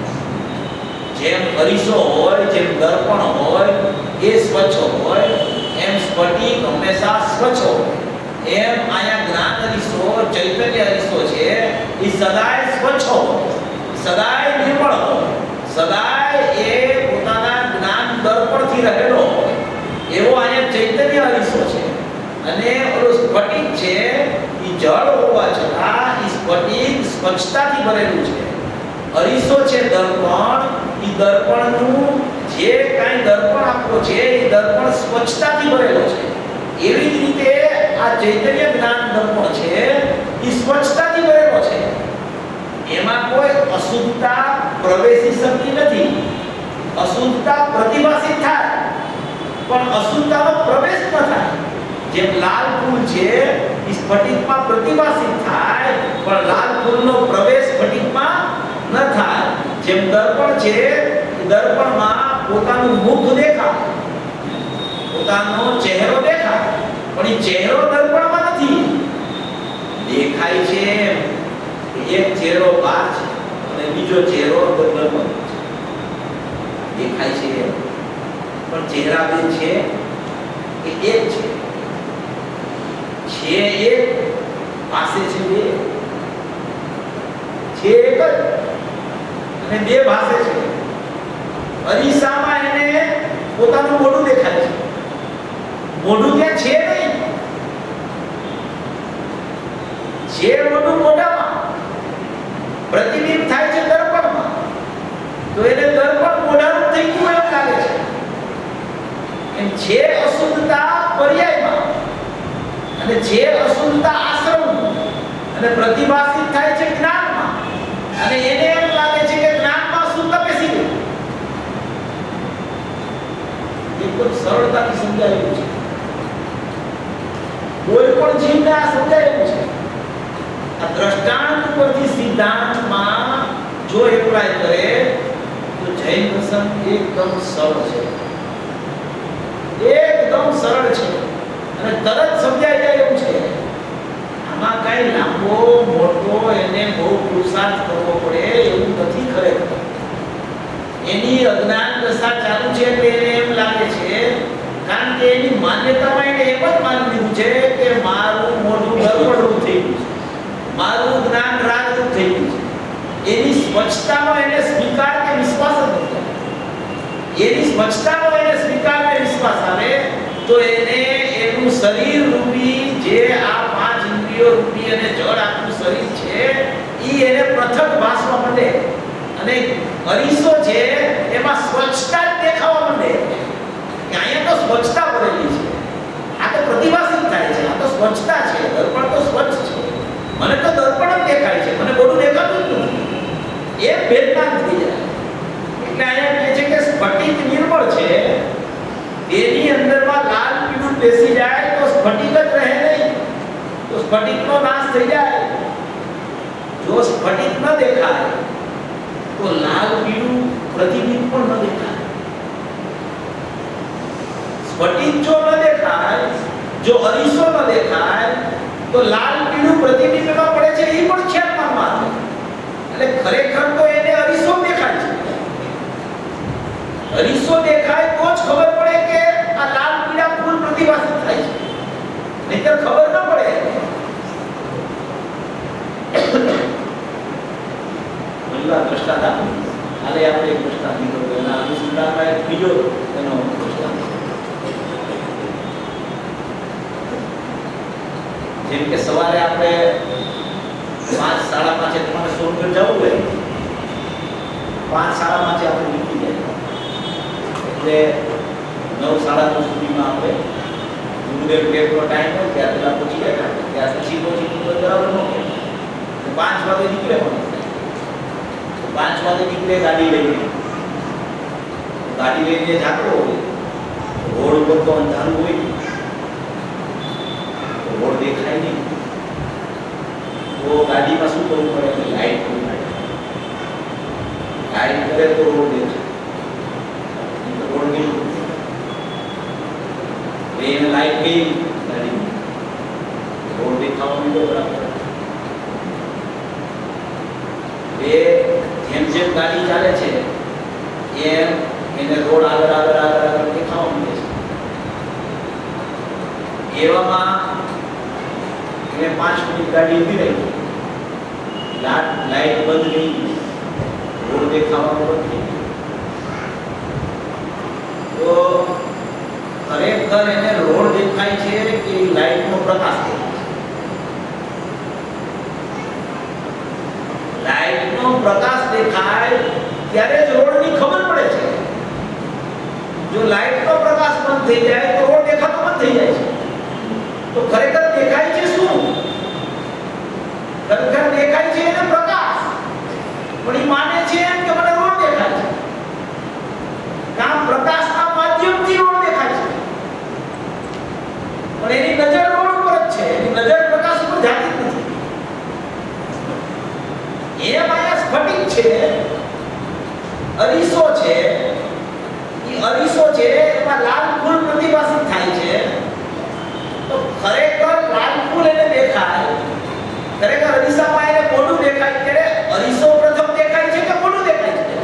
Speaker 1: જેમ અરીસો હોય, જેમ દર્પણ હોય એ સ્વચ્છ હોય, એમ સ્ફટિક હંમેશા સ્વચ્છ હોય. એમ આયા જ્ઞાન અરીસો, ચૈતન્ય અરીસો છે એ સદાય સ્વચ્છ હોય, સદાય નિર્મળ હોય, સદાય એ પોતાના જ્ઞાન દર્પણથી રહેલો હોય. એવો આયા ચૈતન્ય અરીસો છે. અને ઓલો સ્ફટિક છે એ જળ હોવા છતાં એ સ્ફટિક સ્વચ્છતાથી ભરેલું છે. અરીસો છે દર્પણ, એ દર્પણનું જે કાંઈ દર્પણ આપો છે એ દર્પણ સ્વચ્છતાથી ભરેલો છે. એવી જ રીતે આ ચૈતન્ય જ્ઞાન દર્પણ છે એ સ્વચ્છતાથી ભરેલો છે. એમાં કોઈ અશુદ્ધતા પ્રવેશી શકતી નથી. અશુદ્ધતા પ્રતિભાસિત થાય પણ અશુદ્ધતાનો પ્રવેશ ન થાય. જેમ લાલ ફૂલ છે એ સ્ફટિકમાં પ્રતિભાસિત થાય પણ લાલ ફૂલનો પ્રવેશ સ્ફટિકમાં ન થાય. જેમ દર્પણ છે એ દર્પણમાં પોતાનું મુખ દેખાય, પોતાનો ચહેરો દેખાય, પણ એ ચહેરો દર્પણમાં નથી. દેખાય છે એક ચહેરો બહાર છે અને બીજો ચહેરો દર્પણમાં છે. દેખાય છે પણ ચહેરા બે છે કે એક છે એક પાસે છે બે છે એક જ અને બે ભાષે છે. અરીસામાં એને પોતાનું મોઢું દેખાય છે, મોઢું ત્યાં છે નહીં. જે મોઢું મોઢામાં પ્રતિબિંબ થાય છે દર્પણમાં, તો એને દર્પણ મોઢાનું થઈ ગયું એમ લાગે છે. એમ જે અશુદ્ધતા પર્યાયમાં અને જે અશુદ્ધતા આશ્રમમાં અને પ્રતિભાસિત થાય છે જ્ઞાનમાં, અને એને એમ લાગે છે કે જ્ઞાનમાં શુદ્ધતા બેસી ગઈ. એકદમ સરળતાથી સમજાયેલું છે. કોઈ પણ જીવને આ સમજાયેલું છે. આ દ્રષ્ટાંત પરથી સિદ્ધાંતમાં જો એપ્લાય કરે તો જૈન દર્શન એકદમ સરળ છે, એકદમ સરળ છે અને તરત સમજાઈ જાય એવું છે. આમાં કઈ લાંબો મોટો એને બહુ પુરુષાર્થ કરવો પડે એવું નથી ખરેખર. એની અજ્ઞાન દશા ચાલુ છે એટલે એને એમ લાગે છે, કારણ કે એની માન્યતામાં એને એમ જ માની લીધું છે કે મારું મોઢું દર્પણરૂપ થઈ ગયું છે, મારું જ્ઞાન રાગરૂપ થઈ ગયું છે. એની સ્વચ્છતાનો એને સ્વીકાર કે વિશ્વાસ જ નથી. એની સ્વચ્છતાનો એને સ્વીકાર કે વિશ્વાસ આવે તો એને એનું શરીર રૂપી જે આ પાંચ ઇન્દ્રિયો રૂપી અને જળ આપનું શરીર છે ઈ એને પૃથક ભાસવા માંડે અને અરીસો છે એમાં સ્વચ્છતા જ દેખાવા માંડે કે અહીંયા તો સ્વચ્છતા ભરેલી છે, આ તો પ્રતિભાસિત થાય છે, આ તો સ્વચ્છતા છે, દર્પણ તો સ્વચ્છ છે, મને તો દર્પણ જ દેખાય છે, મને બધું દેખાતું જ નથી. એ ભેદભાન થઈ જાય. એટલે અહીંયા કહે છે કે સ્ફટિક નિર્મળ છે, એની અંદરમાં લાલ પીળું બેસી જાય તો સ્ફટિક જ રહે નહીં, તો સ્ફટિકનો નાશ થઈ જાય. જો સ્ફટિક ન દેખાય તો લાલ પીળું પ્રતિબિંબ પણ ન દેખાય. સ્ફટિક જો ન દેખાય, જો અરીસો ન દેખાય તો લાલ પીળું પ્રતિબિંબ એમાં પડે છે એ પણ ખ્યાલમાં માત્ર. એટલે ખરેખર તો એને અરીસો દેખાય છે. અરીસો દેખાય તો જ ખબર પડે કે આ લાલ પીળા ફૂલ પ્રતિભાસિત થાય છે, નહીંતર ખબર ન પડે. પહેલા દ્રષ્ટાંત આપું, હાલે આપણે એક દ્રષ્ટાંત લીધો એના અનુસંધાનમાં એક બીજો એનો દ્રષ્ટાંત. જેમ કે સવારે આપણે 5, 5:30 તમારે સોનગઢ જવું હોય, 5, 5:30 આપણે નીકળી જાય એટલે 9, 9:30 સુધીમાં આપણે ગુરુદેવ ટેકનો ટાઈમ હોય ત્યાં પેલા પહોંચી જાય. ત્યાં પછી પહોંચી બરાબર ન હોય 5 વાગે નીકળે, પણ 5 વાગે નીકળે ગાડી લઈને જાતો હોય, રોડ ઉપર તો અંધારું હોય, રોડ દેખાય નહીં, તો ગાડીમાં શું કરવું પડે? લાઈટ કરવી પડે. લાઈટ કરે તો રોડ દેખાય, રોડ નહીં એને લાઈટ ગઈ ગાડી રોડ દેખાવા માંડ્યો બરાબર. જેમ ગાડી ચાલે છે એમ એને રોડ આગળ આગળ આગળ આગળ દેખાવા મળે છે. એવામાં એને 5 મિનિટ ગાડી ઊભી રહી, લાઈટ બંધ થઈ, રોડ દેખાવા બંધ થઈ. તો ખરેખર એને રોડ દેખાય છે કે લાઈટનો પ્રકાશ દેખાય છે? લાઈટનો પ્રકાશ દેખાય ત્યારે જ રોડની ખબર પડે છે. જો લાઈટનો પ્રકાશ બંધ થઈ જાય તો રોડ દેખાતો બંધ થઈ જાય છે. તો ખરેખર દેખાય છે શું? ખરેખર દેખાય છે એને પ્રકાશ, પણ એ માને છે એમ કે મને રોડ દેખાય છે. કામ પ્રકાશના માધ્યમથી રોડ દેખાય છે, પણ એની નજર રોડ પર જ છે, એની નજર પ્રકાશ પર જાતી જ નથી. એ માયા સ્ફટિક છે, અરીસો છે. એ અરીસો છે એમાં લાલ ફૂલ પ્રતિભાસિત થાય છે. તો ખરેખર લાલ ફૂલ એને દેખાય, ખરેખર અરીસામાં એને મોઢું દેખાય ત્યારે અરીસો પ્રથમ દેખાય છે કે મોઢું દેખાય છે?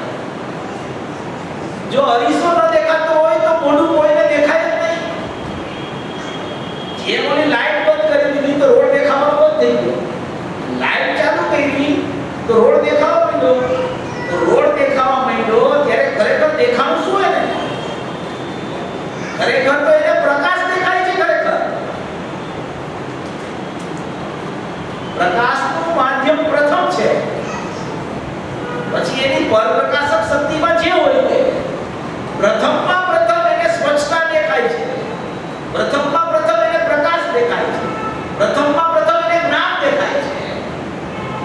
Speaker 1: જો અરીસો ન દેખાતો હોય તો મોઢું કોઈને દેખાય જ નહીં. જે ઓલી લાઈટ બંધ કરી દીધી તો રોડ દેખાવાનો બંધ થઈ ગયો. લાઈટ ચાલુ કરી તો રોડ દેખાવા માંડ્યો. તો રોડ દેખાવા માંડ્યો ત્યારે ખરેખર દેખાવું શું એને? ખરેખર તો એને પ્રકાશ દેખાય છે. ખરેખર પ્રકાશનું માધ્યમ પ્રથમ છે, પછી એની પરપ્રકાશક શક્તિમાં જે હોય તે પ્રથમમાં પ્રથમ એને સ્વચ્છતા દેખાય છે, પ્રથમમાં પ્રથમ એને પ્રકાશ દેખાય છે, પ્રથમમાં પ્રથમ એને જ્ઞાન દેખાય છે.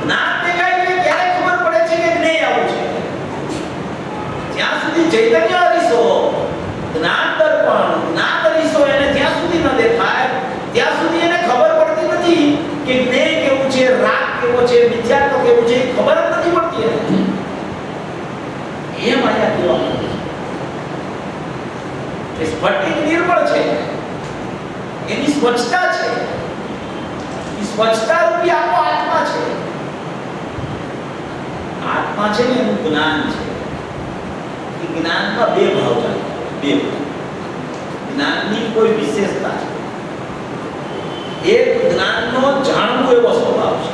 Speaker 1: જ્ઞાન દેખાય છે ત્યારે ખબર પડે છે કે જ્ઞેય આવું છે. જ્યાં સુધી ચૈતન્ય અરીસો, જ્ઞાન દર્પણ, જ્ઞાન અરીસો એને જ્યાં સુધી ન દેખાય ત્યાં સુધી એને ખબર પડતી નથી કે જ્ઞેય કેવું છે, રાગ કેવો છે, મિથ્યાત્વ કેવું છે, ખબર જ નથી પડતી એને. એ માયા કહેવામાં આવે છે. સ્ફટિક નિર્મળ છે, એની સ્વચ્છતા છે. એ સ્વચ્છતા રૂપી આખો આત્મા છે. આત્મા છે ને એનું જ્ઞાન છે. એ જ્ઞાનમાં બે ભાવ ચાલે, બે ભાવ. જ્ઞાનની કોઈ વિશેષતા છે. એક જ્ઞાનનો જાણવું એવો સ્વભાવ છે,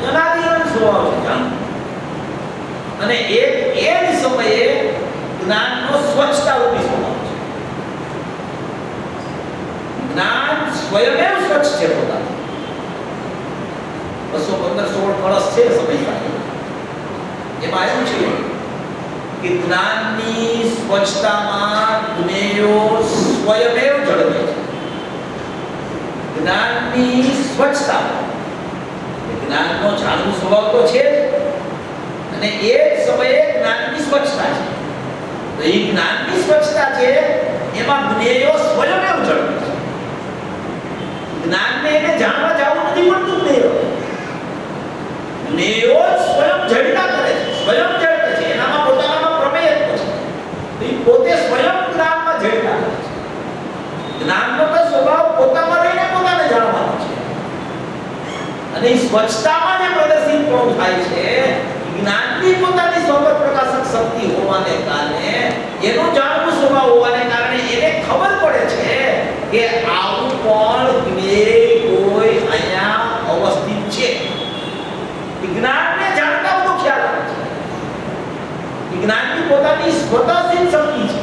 Speaker 1: અનાદિનો સ્વભાવ છે જાણવું. અને એક એ જ સમયે જ્ઞાનનો સ્વચ્છતા રૂપી સ્વભાવ છે. જ્ઞાન સ્વયં સ્વચ્છ છે પોતાનું. 215-16 કળશ છે સમય સાથે. એમાં એવું છે કે જ્ઞાનની સ્વચ્છતામાં જ્ઞેયો સ્વયં જળવે છે. જ્ઞાનની સ્વચ્છતા, જ્ઞાનનો જાણવું સ્વભાવ તો છે અને એ જ સમયે જ્ઞાનની સ્વચ્છતા છે. તો એ જ્ઞાનની સ્વચ્છતા છે એમાં જ્ઞેયો સ્વયં જળવે છે. જ્ઞાનને એને જાણવા જવું નથી પડતું. જ્ઞેયો સ્વયં જડતા કરે છે, સ્વયં જડે છે. એનામાં પોતાનામાં પ્રમેયત્વ છે. તો એ પોતે સ્વયં જ્ઞાનમાં જડતા કરે છે. જ્ઞાનનો તો સ્વભાવ પોતામાં રહીને પોતાને જાણવાનો છે. અને એ સ્વચ્છતામાં જે પ્રદર્શિત પણ થાય છે, જ્ઞાનની પોતાની સ્વભાવ પ્રકાશક શક્તિ હોવાને કારણે, એનું જાણવું સ્વભાવ હોવાને કારણે એને ખબર પડે છે કે આવું પણ જ્ઞેય કોઈ અહીંયા અવસ્થિત છે. જ્ઞાનને જાણતા બધો ખ્યાલ આવે છે. જ્ઞાનની પોતાની સ્વતઃસિદ્ધ શક્તિ છે.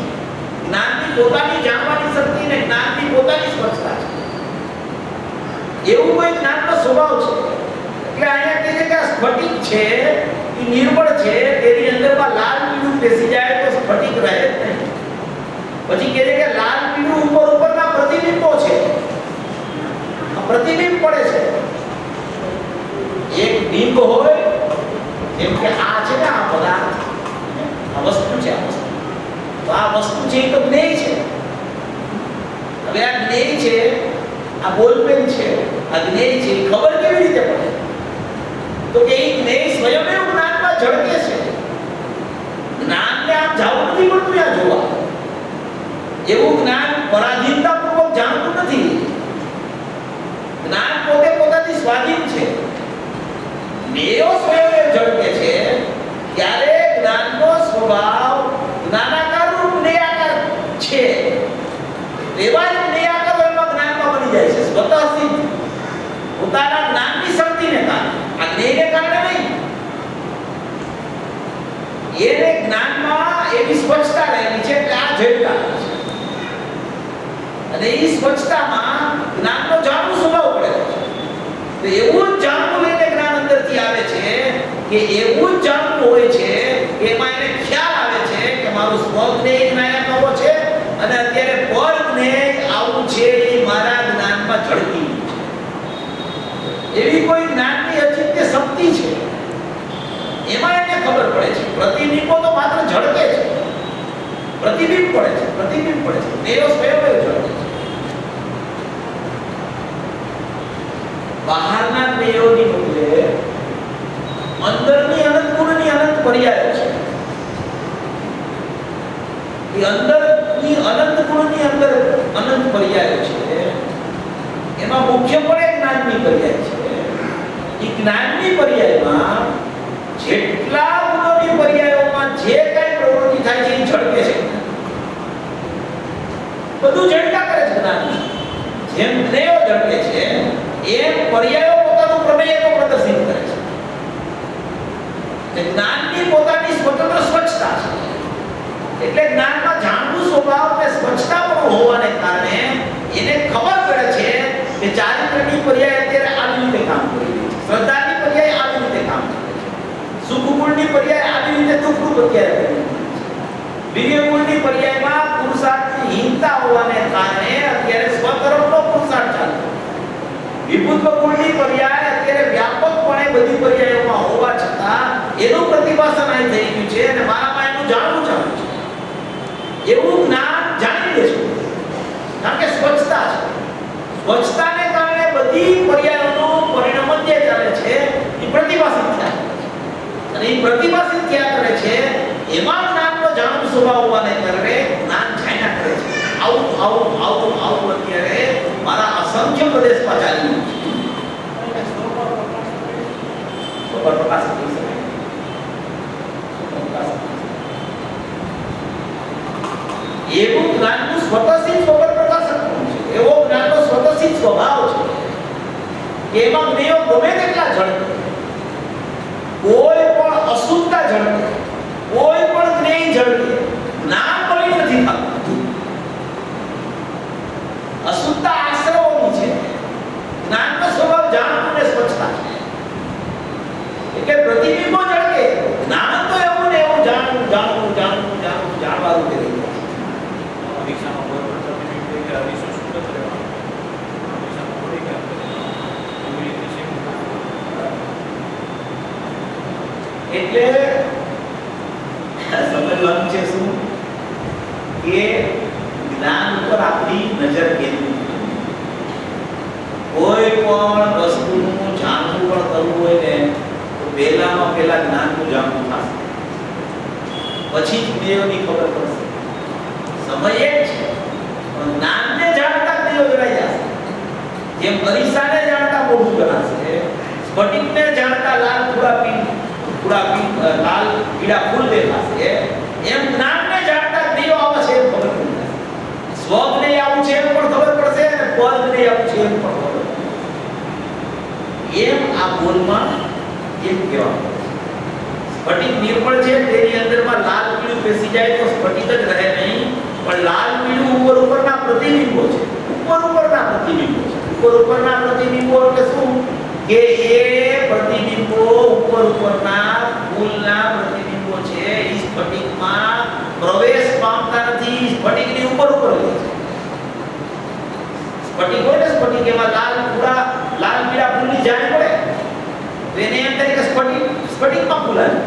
Speaker 1: જ્ઞાનની પોતાની જાણવાની શક્તિ ને જ્ઞાનની પોતાની સ્વચ્છતા છે. એવું કોઈ જ્ઞાનનો સ્વભાવ છે. એટલે અહીંયા કહે છે કે આ સ્ફટિક છે, એ નિર્મળ છે, તેની અંદરમાં લાલ પીળું બેસી જાય તો સ્ફટિક રહે જ નહીં. પછી કહે છે કે લાલ પીળું ઉપર ઉપરના પ્રતિબિંબો છે. આ પ્રતિબિંબ પડે છે. એક બિંબ હોય, જેમ કે આ છે ને આ પદાર્થ, આ વસ્તુ છે, આ વસ્તુ. તો આ વસ્તુ છે એ તો જ્ઞેય છે. હવે આ જ્ઞેય છે, આ બોલપેન છે, આ જ્ઞેય છે, ખબર કેવી રીતે પડે? તો કે એ જ્ઞેય સ્વયં જ્ઞાનમાં ઝળકે છે. જ્ઞાનને આમ જાવું નથી પડતું ત્યાં જોવા. એવું જ્ઞાન પરાધીનતાપૂર્વક જાણતું નથી. જ્ઞાન પોતે પોતાની સ્વાધીન છે. જ્ઞેયો સ્વયં ઝળકે છે
Speaker 2: ત્યારે જ્ઞાનનો સ્વભાવ જ્ઞાનાકાર રૂપ નિરાકાર છે. એવા જ નિરાકાર એમાં જ્ઞાનમાં બની જાય છે સ્વતઃ સિદ્ધ, પોતાના જ્ઞાનની શક્તિને કારણે, આ જ્ઞેયને કારણે નહીં. એને જ્ઞાનમાં એવી સ્વચ્છતા રહેલી છે કે આ જડતા છે, અને એ સ્વચ્છતામાં જ્ઞાનનો જાણવું સ્વભાવ પડે છે. તો એવું જ જાણવું લઈને જ્ઞાન અંદરથી આવે છે કે એવું જ જાણવું હોય છે કે એમાં એને ખ્યાલ આવે છે કે મારું સ્વજ્ઞેય જ્ઞાન આવો છે અને અત્યારે પરજ્ઞેય આવું છે એ મારા જ્ઞાનમાં ઝળકી છે. એવી કોઈ જ્ઞાનની અચિંત્ય શક્તિ છે, એમાં એને ખબર પડે છે. પ્રતિબિંબો તો માત્ર ઝળકે છે, પ્રતિબિંબ પડે છે, પ્રતિબિંબ પડે છે, તેઓ સ્વયં ઝળકે છે. બહારના જ્ઞેયોની બદલે અંદરની અનંત ગુણની અનંત પર્યાયો છે. એ અંદરની અનંત ગુણની અંદર અનંત પર્યાયો છે. એમાં મુખ્ય પડે જ્ઞાનની પર્યાય છે. એ જ્ઞાનની પર્યાયમાં જેટલા ગુણોની પર્યાયોમાં જે કઈ પ્રવૃત્તિ થાય છે એ ઝડકે છે, બધું ઝડકા કરે છે જ્ઞાન. જેમ જ્ઞેયો ઝડકે છે એમ પર્યાયો પોતાનું પ્રમેય તો પ્રદર્શિત કરે છે. જ્ઞાનની પોતાની સ્વતંત્ર સ્વચ્છતા છે. એટલે જ્ઞાનમાં જાણવું સ્વભાવ અને સ્વચ્છતા પણ હોવાને કારણે એને ખબર પડે છે કે ચારિત્ર્યની પર્યાય અત્યારે આવી રીતે કામ કરી રહી છે, શ્રદ્ધાની પર્યાય આવી રીતે કામ કરે છે, સુખ ગુણની પર્યાય આવી રીતે દુઃખનું પર્યાય કરી રહી છે, વીર્ય ગુણની પર્યાયમાં પુરુષાર્થની હીનતા હોવાને કારણે અત્યારે સ્વતરફનો પુરુષાર્થ ચાલે છે, વિભૂત્વ ગુણની પર્યાય અત્યારે વ્યાપકપણે બધી પર્યાયોમાં હોવા છતાં એનું પ્રતિભાસન અહીં થઈ ગયું છે અને મારામાં એનું જાણવું ચાલુ છે. એવું જ્ઞાન જાણી લે છે કારણ કે સ્વચ્છતા છે. સ્વચ્છતાને કારણે બધી પર્યાયોનું પરિણામ જે ચાલે છે એ પ્રતિભાસિત થયા છે, અને એ પ્રતિભાસિત થયા કરે છે. એમાં જ્ઞાનનો જાણવું સ્વભાવ હોવાને કારણે જ્ઞાન જાણ્યા કરે છે. આવું આવું આવું આવું અત્યારે મારા અસંખ્ય પ્રદેશમાં ચાલી રહ્યું છે. સ્વભાવ પ્રકાશિત થઈ શકે, એવું જ્ઞાનનું સ્વતઃસિદ્ધ સ્વભાવ પ્રકાશક છે. એવો જ્ઞાનનો સ્વતઃસિદ્ધ સ્વભાવ છે કે એમાં જ્ઞેયો ગમે તેટલા ઝળકે, કોઈ પણ અશુદ્ધતા ઝળકે, કોઈ પણ જ્ઞેય ઝળકે, જ્ઞાન બળી નથી થતું. અશુદ્ધતા આશ્રવોની છે, જ્ઞાનનો સ્વભાવ જાણવું અને સ્વચ્છતા છે. એટલે પ્રતિબિંબો ઝળકે, જ્ઞાન તો એવું ને એવું જાણવું જાણવું જાણવું જાણવું જાણવાનું રહે છે.
Speaker 1: પરીક્ષામાં કોઈ પણ પ્રતિબિંબ હોય કે અવિશ્વાસ શું કરતો રહેવાનો, પરીક્ષામાં થોડી કામ કરે એવી રીતે છે.
Speaker 2: એટલે સમજવાનું છે શું કે જ્ઞાન ઉપર આપણી નજર કેન્દ્રિત કરવી. કોઈ પણ વસ્તુનું જાણવું પણ કરવું હોય ને તો પહેલામાં પહેલા જ્ઞાનનું જાણવું થશે, પછી જ જ્ઞેયોની ખબર પડશે. સમય એક છે પણ જ્ઞાનને જાણતા જ્ઞેયો જણાઈ જશે. જેમ અરીસાને જાણતા મોઢું જણાશે, સ્ફટિકને જાણતા લાલ લાલ પીળા ફૂલ દેખાશે, એમ જ્ઞાનને જાણતા જ્ઞેયો આવે છે એમ ખબર પડી જશે. સ્વજ્ઞેય આવું છે એમ પણ ખબર પડશે અને પરજ્ઞેય આવું છે એમ પણ ખબર પડશે. એમ આ બોલમાં એમ કહેવાનું સ્ફટિક નિર્મળ છે, તેની અંદરમાં લાલ પીળું બેસી જાય તો સ્ફટિક જ રહે નહીં, પણ લાલ પીળું ઉપર ઉપરના પ્રતિબિંબો છે, ઉપર ઉપરના પ્રતિબિંબો છે. ઉપર ઉપરના પ્રતિબિંબો એટલે શું કે એ પ્રતિબિંબો ઉપર ઉપરના ફૂલના પ્રતિબિંબો છે. એ સ્ફટિકમાં પ્રવેશ પામતા નથી, સ્ફટિકની ઉપર ઉપર હોય છે. સ્ફટિક હોય ને, સ્ફટિક એમાં લાલ પીળા ફૂલની જાણ પડે તો એને એમ થાય કે સ્ફટિકમાં ફૂલ આવે.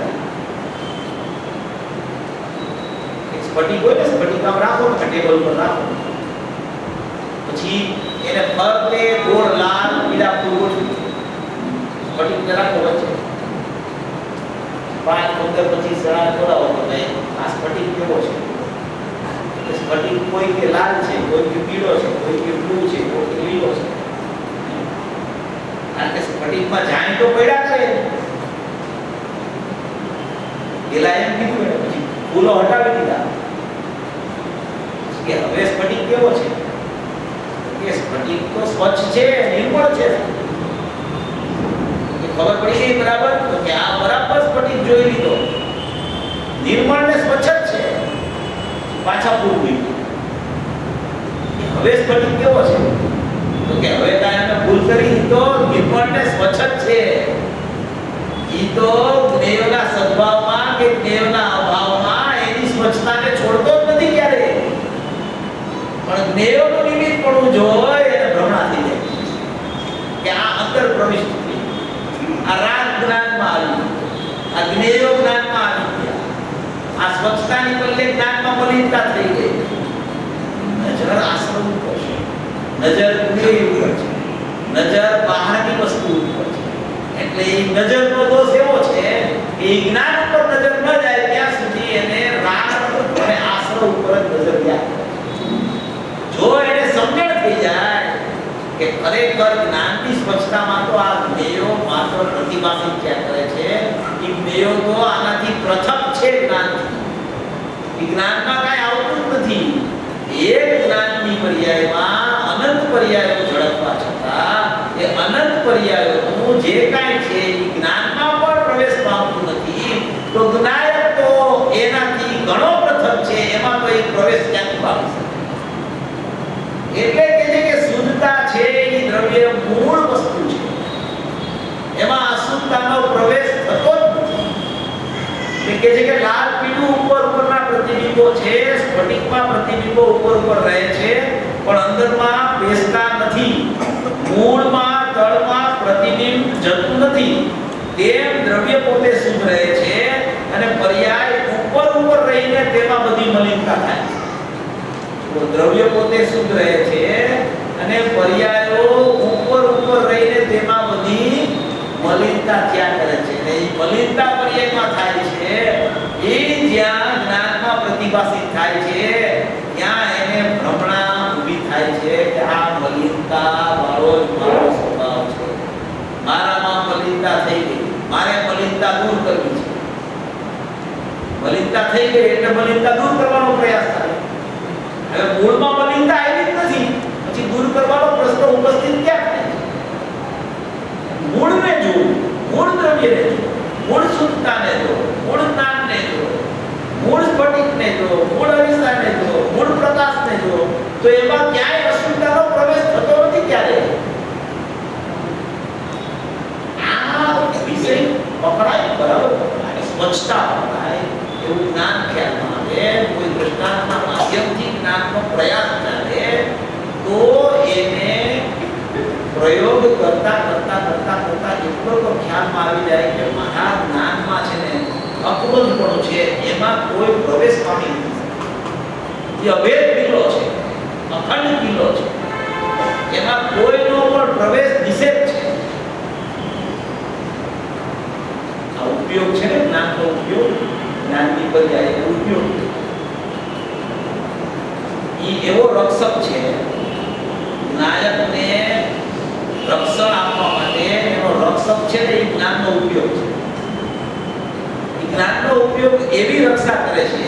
Speaker 2: સ્ફટિક હોય ને, સ્ફટિક આમ રાખો ને ટેબલ પર રાખો, પછી એને ફરતે ગોળ લાલ પીળા ફૂલ ગોઠવી સ્ફટિક ને રાખો વચ્ચે 5 15 25 જણા જોડાવો તો આ સ્ફટિક કેવો છે. સ્ફટિક કોઈ કે લાલ છે, કોઈ કે પીળો છે, કોઈ કે બ્લુ છે, કોઈ કે લીલો છે. કારણ કે સ્ફટિકમાં જાય તો પડ્યા કરે પેલા એમ કીધું એને પછી ફૂલો હટાવી દીધા કે હવે સ્ફટિક કેવો છે કે સ્ફટિક તો સ્વચ્છ છે, નિર્મળ છે. ખબર પડી ગઈ બરાબર? તો કે આ બરાબર સ્ફટિક જોઈ લીધો, નિર્મળ ને સ્વચ્છ જ છે. પાછા પૂછ્યું કે હવે સ્ફટિક કેવો છે? તો કે હવે કાંઈ અમે ભૂલ કરી, તો નિર્મળ ને સ્વચ્છ જ છે. ઈ તો જ્ઞેયના સદ્ભાવમાં કે જ્ઞેયના અભાવમાં એની સ્વચ્છતાને છોડતો જ નથી ક્યારે. પણ જ્ઞેયનું નિમિત્ત પડવું જોઈએ એને ભ્રમણા થઈ જાય કે આ અંદર પ્રવિષ્ટ થઈ, આ રાગ જ્ઞાનમાં આવી, આ જ્ઞેય જ્ઞાનમાં આવી ગયા, આ સ્વચ્છતાની બદલે જ્ઞાનમાં મલિનતા થઈ ગઈ. નજર આશ્રમ ઉપર છે, નજર જ્ઞેય ઉપર છે, નજર બહારની વસ્તુ ઉપર છે. એટલે એ નજરનો દોષ એવો છે કે જ્ઞાન ઉપર નજર ન જાય ત્યાં સુધી એને રાગ અને આશ્રમ ઉપર જ નજર જાય. જો એને સમજણ થઈ જાય કે ખરેખર જ્ઞાનની સ્વચ્છતામાં તો આ જ્ઞેયો માત્ર પ્રતિભાસિત ક્યાં કરે છે, એ જ્ઞેયો તો આનાથી પૃથક છે. જ્ઞાનથી જ્ઞાનમાં કાંઈ આવતું જ નથી. એક જ્ઞાનની પર્યાયમાં અનંત પર્યાયો ઝડપવા છતાં એ અનંત પર્યાયોનું જે કાંઈ છે એ જ્ઞાનમાં પણ પ્રવેશ પામતું નથી. તો જ્ઞાયક તો એનાથી ઘણો પૃથક છે, એમાં તો એ પ્રવેશ ક્યાંથી પામી શકે? એટલે કે છે કે શુદ્ધતા છે એ દ્રવ્ય મૂળ વસ્તુ છે, એમાં અશુદ્ધતાનો પ્રવેશ થતો જ નથી. એટલે કે છે કે લાલ પીળું ઉપરના પ્રતિબિંબો છે, સ્ફટિકમાં પ્રતિબિંબો ઉપર રહે છે પણ અંદરમાં બેસતા નથી. મૂળમાં તળમાં પ્રતિબિંબ જતું નથી. તેમ દ્રવ્ય પોતે શુદ્ધ રહે છે અને પર્યાય ઉપર રહીને તેમાં બધી મલિનતા થાય છે. તો દ્રવ્ય પોતે શુદ્ધ રહે છે અને પર્યાયો ઉપર રહીને તેમાં બધી મલિનતા થયા કરે છે. અને એ મલિનતા પર્યાયમાં થાય છે એ જ્યાં જ્ઞાનમાં પ્રતિભાસિત થાય છે ત્યાં એને ભ્રમણા ઊભી થાય છે કે આ મલિનતા વાળો જ મારો સ્વભાવ છે, મારામાં મલિનતા થઈ ગઈ, મારે મલિનતા દૂર કરવી છે. મલિનતા થઈ ગઈ એટલે મલિનતા દૂર કરવાનો પ્રયાસ થાય. હવે મૂળમાં મલિનતા આવી જ નથી, પછી દૂર કરવાનો પ્રશ્ન ઉપસ્થિત ક્યાં થાય? મૂળને જોવું, મૂળ દ્રવ્યને જોવું, મૂળ શુદ્ધતાને જોવું, મૂળ જ્ઞાનને જોવું, મૂળ સ્ફટિકને જોવું, મૂળ અરીસાને જોવું, મૂળ પ્રકાશને જોવું, તો એમાં ક્યાંય અશુદ્ધતાનો પ્રવેશ થતો નથી ક્યારે. આ વિષય પકડાય, બરાબર પકડાય, સ્વચ્છતા પકડાય એવું જ્ઞાન ખ્યાલમાં આવે, કોઈ દ્રષ્ટાંતના માધ્યમથી જ્ઞાનનો પ્રયાસ કરે તો એને પ્રયોગ કરતા એટલો તો ખ્યાલમાં આવી જાય કે મારા જ્ઞાનમાં છે ને અકબંધપણું છે, એમાં કોઈ પ્રવેશ પામી નથી શકતો. એ અભેદ કિલ્લો છે, અખંડ કિલ્લો છે, એમાં કોઈનો પણ પ્રવેશ નિષેધ છે. આ ઉપયોગ છે ને જ્ઞાનનો ઉપયોગ, જ્ઞાનની પર્યાય ઉપયોગ, ઈ એવો રક્ષક છે. નાયકને રક્ષણ આપવા માટે એનો રક્ષક છે ને એ જ્ઞાનનો ઉપયોગ છે. એ જ્ઞાનનો ઉપયોગ એવી રક્ષા કરે છે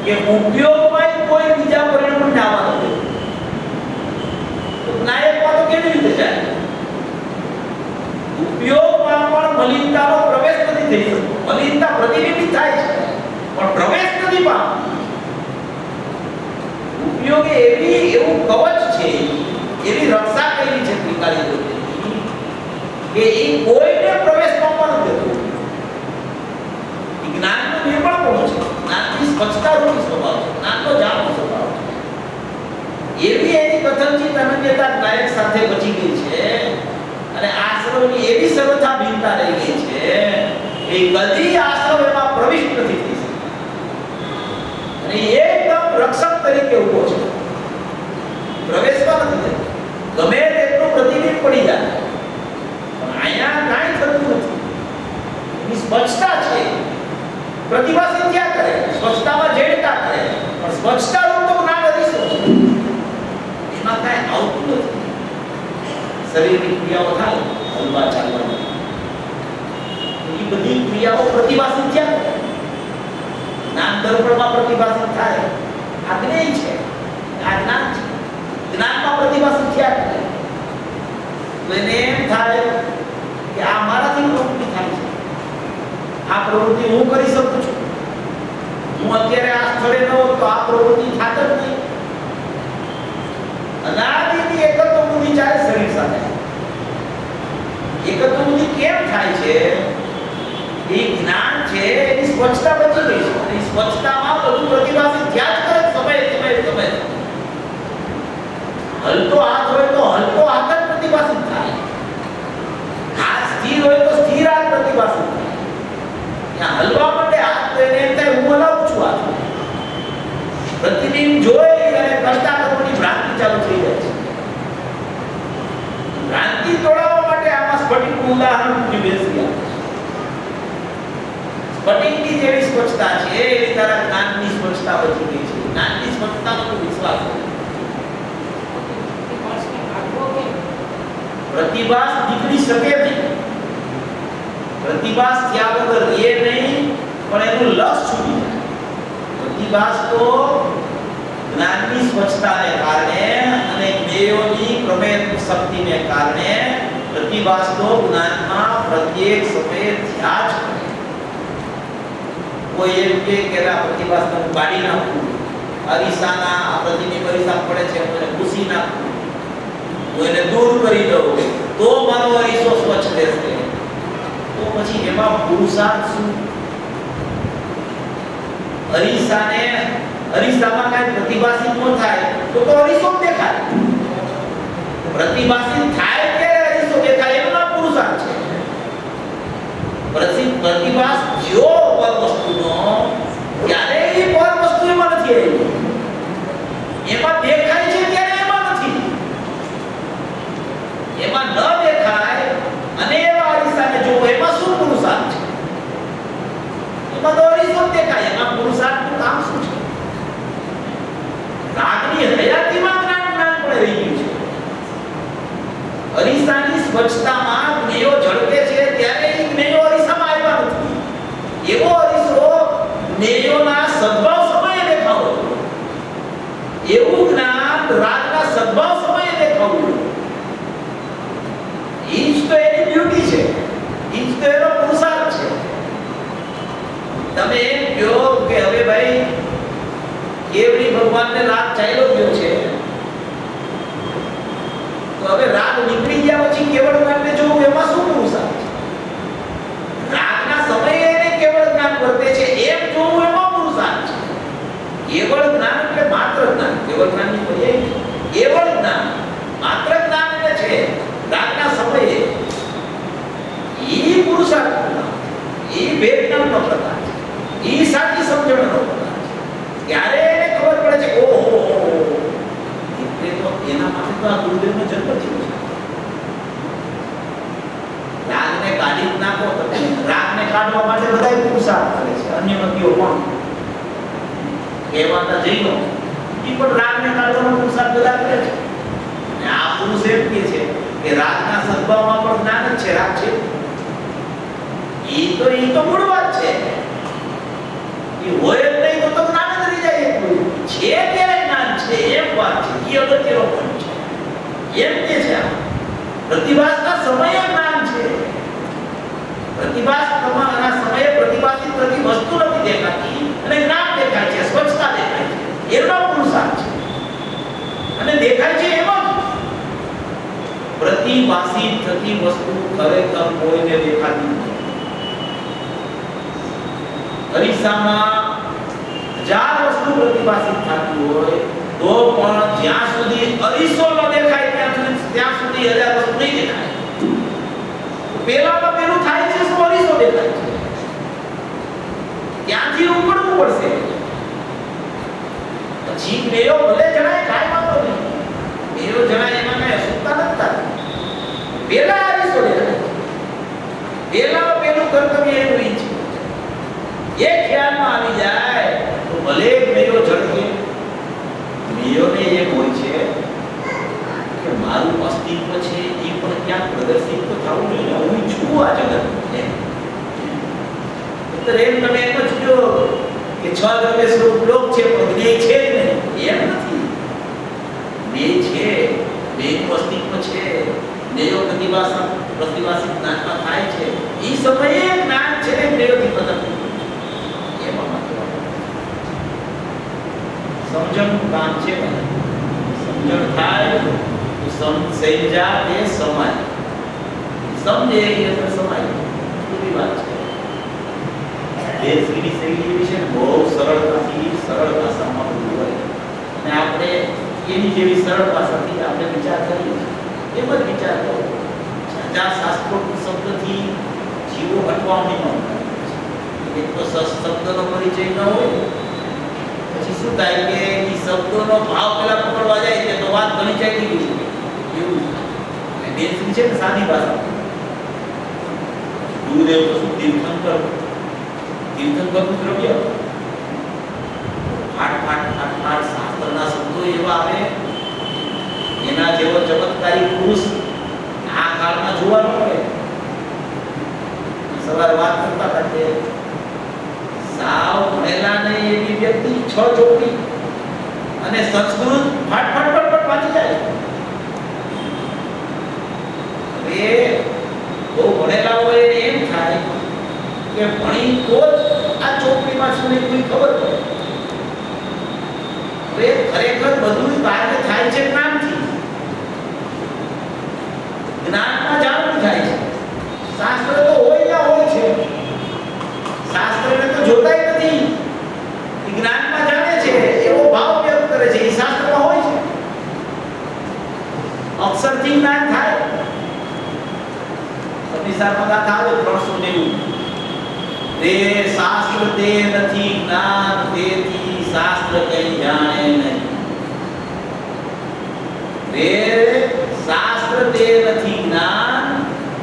Speaker 2: કે ઉપયોગમાં કોઈ બીજા પરિણામ આવવા નથી. તો નાયકમાં તો કેવી રીતે જાય? ઉપયોગમાં પણ મલિનતાનો પ્રવેશ નથી થઈ શકતો. મલિનતા પ્રતિબિંબિત થાય છે પણ પ્રવેશ નથી પામતો. ઉપયોગ એવું કવચ છે, એવી રક્ષા કરી છે ત્રિકાળી દ્રવ્યની કે એ કોઈને પ્રવેશ પામવા નથી દેતું. જ્ઞાનનું નિર્મળપણું છે, જ્ઞાનની સ્વચ્છતા રૂપી સ્વભાવ છે, જ્ઞાનનો જાણવો સ્વભાવ છે. એવી એની કથનચિત અનન્યતા નાયક સાથે બચી ગઈ છે અને આશ્રમની એવી સરળતા ભિન્નતા રહી ગઈ છે કે કદી આશ્રમ એમાં પ્રવિષ્ટ નથી થઈ શકતો અને એકદમ રક્ષક તરીકે ઉભો છે. પ્રવેશમાં નથી થતો, ગમે તેટલું પ્રતિબિંબ પડી જાય પણ અહીંયા કાંઈ થતું નથી. એની સ્વચ્છતા છે, પ્રતિભાસિત ક્યાં કરે? સ્વચ્છતામાં જેડતા કરે પણ સ્વચ્છતા રૂપ તો જ્ઞાન અરીસો છે, એમાં કાંઈ આવતું નથી. શરીરની ક્રિયાઓ થાય, હલવા ચાલવાની, એ બધી ક્રિયાઓ પ્રતિભાસિત ક્યાં કરે? જ્ઞાન દર્પણમાં પ્રતિભાસિત થાય આ જ્ઞેય છે, આ જ્ઞાન છે. જ્ઞાનમાં પ્રતિભાસિત થયા કરે તો એને એમ થાય કે આ મારાથી પ્રવૃત્તિ થાય છે, આ પ્રવૃત્તિ હું કરી શકું છું. હું અત્યારે આ સ્થળે ન હોત તો આ પ્રવૃત્તિ થાત જ નહીં. અનાદિની એકત્વ બુદ્ધિ ચાલે શરીર સાથે. એકત્વ બુદ્ધિ કેમ થાય છે? એ જ્ઞાન છે એની સ્વચ્છતા બચી ગઈ છે. અને સ્વચ્છતામાં બધું પ્રતિભાસિત થયા જ કરે સમય. હલતો હાથ હોય તો હલતો હાથ જ પ્રતિભાસિત થાય. હાથ સ્થિર હોય તો સ્થિર હાથ પ્રતિભાસિત થાય. ત્યાં હલવા માટે હાથ તો એને એમ થાય હું હલાવું છું હાથ. પ્રતિબિંબ જોઈ અને કરતા કરવાની ભ્રાંતિ ચાલુ થઈ જાય છે. ભ્રાંતિ તોડાવવા માટે આમાં સ્ફટિકનું ઉદાહરણ બેસી આવે છે. સ્ફટિકની જેવી સ્વચ્છતા છે એવી તારા જ્ઞાનની સ્વચ્છતા બચી ગઈ છે. જ્ઞાનની સ્વચ્છતાનો તું વિશ્વાસ કર. પ્રતિભાસ નીકળી શકે નહીં. પ્રતિભાસ થયા વગર એ નહીં, પણ એનું લક્ષ છૂટી જાય. પ્રતિભાસ તો જ્ઞાનની સ્વચ્છતાને કારણે અને જ્ઞેયોની પ્રમેય શક્તિને કારણે પ્રતિભાસ તો જ્ઞાનમાં પ્રત્યેક સમયે થયા જ કરે. કોઈ એમ કે આ પ્રતિભાસને હું કાઢી નાખું, અરીસાના પ્રતિબિંબ અરીસા પડે છે હું એને ભૂસી નાખું, હું એને દૂર કરી દઉં તો મારો અરીસો સ્વચ્છ રહેશે. તો પછી એમાં પુરુષાર્થ શું? અરીસામાં કાંઈ પ્રતિભાસિત ન થાય તો અરીસો દેખાય. પ્રતિભાસિત થાય ત્યારે અરીસો દેખાય એનો નામ પુરુષાર્થ છે. પ્રતિભાસ જો પર વસ્તુનો ત્યારે એ પર વસ્તુ એમાં નથી આવી. એમાં દેખાય છે ત્યારે એમાં નથી. એમાં ન દેખાય અને એવા અરીસાને જો એમાં શું પુરુષાર્થ છે? એમાં તો અરીસો દેખાય. એમાં પુરુષાર્થનું કામ શું છે? રાગની હયાતીમાં જ્ઞાન પડે રહી ગયું છે. અરીસાની સ્વચ્છતામાં જ્ઞેયો ઝળકે છે ત્યારે એ જ્ઞેયો અરીસામાં આવ્યા નથી. એવો અરીસો જ્ઞેયોના સદ્ભાવ સમયે દેખાવો. એવું જ્ઞાન રાગના સદ્ભાવ સમયે દેખાવું. ઈ જ તો એની બ્યુટી છે. ઈ જ તો એનો પુરુષાર્થ છે. તમે એમ કહો કે હવે ભાઈ કેવડી ભગવાનને રાગ ચાલ્યો ગયો છે તો હવે રાગ નીકળી ગયા પછી કેવળ જ્ઞાનને જોવું એમાં શું પુરુષાર્થ છે? રાગના સમયે એને કેવળ જ્ઞાન વર્તે છે એમ જોવું એમાં પુરુષાર્થ છે. કેવળ જ્ઞાન એટલે માત્ર જ્ઞાન. કેવળ જ્ઞાનની પર્યાય કેવળ જ્ઞાન, માત્ર જ્ઞાન એટલે છે રાગના સમયે. ઈ પુરુષાર્થ, ઈ વેદનાનો પ્રકાર છે. ઈ સાચી સમજણનો પ્રકાર છે. ત્યારે એને ખબર પડે છે ઓહો એટલે તો એના માટે તો આ ગુરુદેવનો જન્મ થયો છે. રાગને કાઢી જ નાખો તો રાગને કાઢવા માટે બધા પુરુષાર્થ કરે છે. અન્ય મતીઓ પણ કહેવાતા જઈનો ઈ પણ રાગને કાઢવાનો પુરુષાર્થ બધા કરે છે. અને આ પુરુષ એમ કહે છે કે રાગના સદ્ભાવમાં પણ જ્ઞાન જ છે. રાગ છે ઈ તો મૂળ વાત છે. ઈ હોય જ નહીં તો જ્ઞાન જ રહી જાય. એટલું છે ત્યારે જ્ઞાન છે એમ વાત છે. ઈ અગત્યનો પોઈન્ટ છે. એમ કે છે પ્રતિભાસના સમયે જ્ઞાન છે. પ્રતિભાસના સમયે પ્રતિભાસિત થતી વસ્તુ નથી દેખાતી અને જ્ઞાન દેખાય છે, સ્વચ્છતા દેખાય છે. એનો પુરુષાર્થ છે. અને દેખાય છે એમાં પ્રતિભાસિત થતી વસ્તુ ખરેખર કોઈને દેખાતી નથી. અરીસામાં હજાર વસ્તુ પ્રતિભાસિત થતી હોય તો પણ જ્યાં સુધી અરીસો ન દેખાય ત્યાં સુધી હજાર વસ્તુ નહીં દેખાય. પેલામાં પેલું થાય છે શું? અરીસો દેખાય છે. ત્યાંથી ઉપડવું પડશે. પછી મેયો ભલે જણાય કાંઈ વાંધો નહીં. મેયો જણાય એમાં કાંઈ અશુદ્ધતા નથી. પેલા અરીસો દેખાય. પેલામાં પેલું કર્તવ્ય એનું ઈ છે. એ ખ્યાલમાં આવી જાય તો ભલે મેયો ઝડકે. મેયોને એમ હોય છે કે મારું અસ્તિત્વ છે એ પણ ક્યાંક પ્રદર્શિત તો થવું જોઈએ. હું છું આ જગત. એટલે એમ તમે એમ જ કહો કે છ દ્રવ્ય સ્વરૂપ લોક છે પણ જ્ઞેય છે જ નહીં, એમ નથી. જ્ઞેય છે, જ્ઞેયનું અસ્તિત્વ છે, જ્ઞેયો પ્રતિભાસિત જ્ઞાનમાં થાય છે. એ સમયે જ્ઞાન છે ને જ્ઞેયોથી પતન એમાં સમજણનું કામ છે. સમજણ થાય તો સમજ્યા તે સમાય, સમજે એટલે સમાય, પૂરી વાત છે. દેશની શૈલી વિશે બહુ સરળતાથી સરળ ભાષામાં બોલવું હોય અને આપણે એની જેવી સરળ ભાષાથી આપણે વિચાર કરીએ એમ જ વિચાર કરો. જ્યાં શાસ્ત્રોક્ત શબ્દથી જીવો અટવામણી ન થાય, એક તો શબ્દનો પરિચય ન હોય, પછી શું થાય કે એ શબ્દોનો ભાવ પેલા પકડવા જાય તો વાત ઘણી ચાલી ગઈ છે એવું થાય. દેશની છે ને સાદી ભાષા. ગુરુદેવ તો શું તીર્થંકર, તીર્થંકરનું દ્રવ્ય ફાટ શાસ્ત્રના શબ્દો એવા આવે, એના જેવો ચમત્કારી પુરુષ આ કાળમાં જોવા ન મળે. સવારે વાત કરતા હતા કે સાવ ભણેલા ને એવી વ્યક્તિ છ ચોપડી અને સંસ્કૃત ફટ વાંચી જાય. હવે બહુ ભણેલા હોય એને એમ થાય કે ભણી તો જ આ ચોપડીમાં શું કોઈ ખબર પડે. હવે ખરેખર બધું કાર્ય થાય છે જ્ઞાનથી. જ્ઞાનમાં જાણવું થાય છે. શાસ્ત્ર તો હોય ના હોય છે, શાસ્ત્રને તો જોતાય નથી, જ્ઞાનમાં જાણે છે એવો ભાવ વ્યક્ત કરે છે, એ શાસ્ત્રમાં હોય છે. અક્ષરથી જ્ઞાન થાય. અભિસારમાં ગાથા આવે 390 તે શાસ્ત્ર તે નથી જ્ઞાન તેથી શાસ્ત્ર કઈ જાણે નહીં. તે શાસ્ત્ર તે નથી જ્ઞાન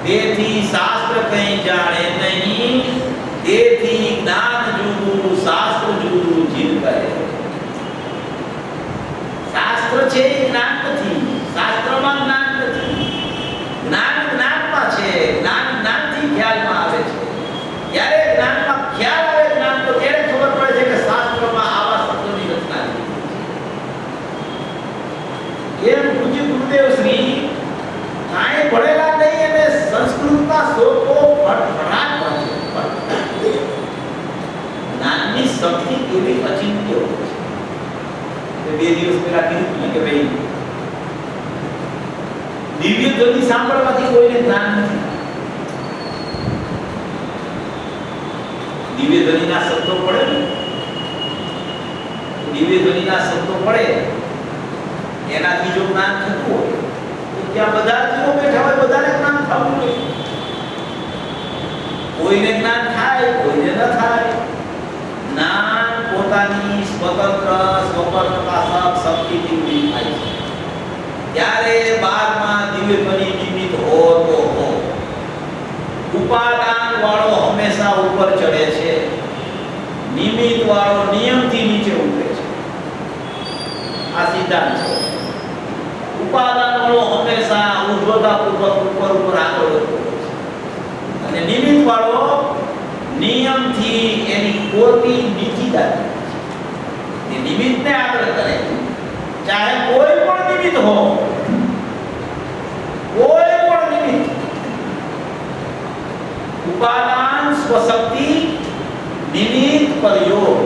Speaker 2: તેથી શાસ્ત્ર કઈ જાણે નહીં. તેથી જ્ઞાન જુદું શાસ્ત્ર જુદું જીવ કહે. શાસ્ત્ર છે એ જ્ઞાન નથી, શાસ્ત્રમાં જ્ઞાન નથી. જ્ઞાન જ્ઞાનમાં છે, જ્ઞાન જ્ઞાનથી ખ્યાલમાં આવે છે. જ્યારે જ્ઞાનમાં ખ્યાલ આવે જ્ઞાન તો ત્યારે ખબર પડે છે કે શાસ્ત્રમાં આવા શબ્દોની રચના થઈ. એમ પૂજ્ય ગુરુદેવ શ્રી કાંઈ ભણેલા નહીં અને સંસ્કૃતના શ્લોકો ફટફટાટ વાંચે. જ્ઞાનની શક્તિ કેવી અચિંત્ય હોય છે. 2 દિવસ પહેલા કીધું કે ભાઈ દિવ્ય ધ્વનિ સાંભળવાથી કોઈને જ્ઞાન નથી. દિવ્ય ધ્વનિના શબ્દો પડે ને, દિવ્ય ધ્વનિના શબ્દો પડે એનાથી જો જ્ઞાન થતું હોય તો ત્યાં બધા જીવો બેઠા હોય બધાને જ્ઞાન થવું જોઈએ. કોઈને જ્ઞાન થાય કોઈને ન થાય. જ્ઞાન પોતાની સ્વતંત્ર સ્વપ્રકાશક શક્તિથી ઉભી થાય છે. ત્યારે 12માં દિવ્ય ધ્વનિ નિમિત્ત હો તો હો. ઉપાદાન વાળો હંમેશા ઉપર ચડે છે, નિમિત્ત વાળો નિયમથી નીચે ઉતરે છે. આ સિદ્ધાંત છે. ઉપાદાન વાળો હંમેશા ઉર્ધ્વતાપૂર્વક ઉપર આગળ વધતો હોય છે અને નિમિત્ત વાળો નિયમથી એની કોટી નીચી જાય છે. એ નિમિત્તને આગળ કરે, ચાહે કોઈ પણ નિમિત્ત હો, કોઈ પણ નિમિત્ત. ઉપાદાન સ્વશક્તિ, નિમિત્ત પ્રયોગ.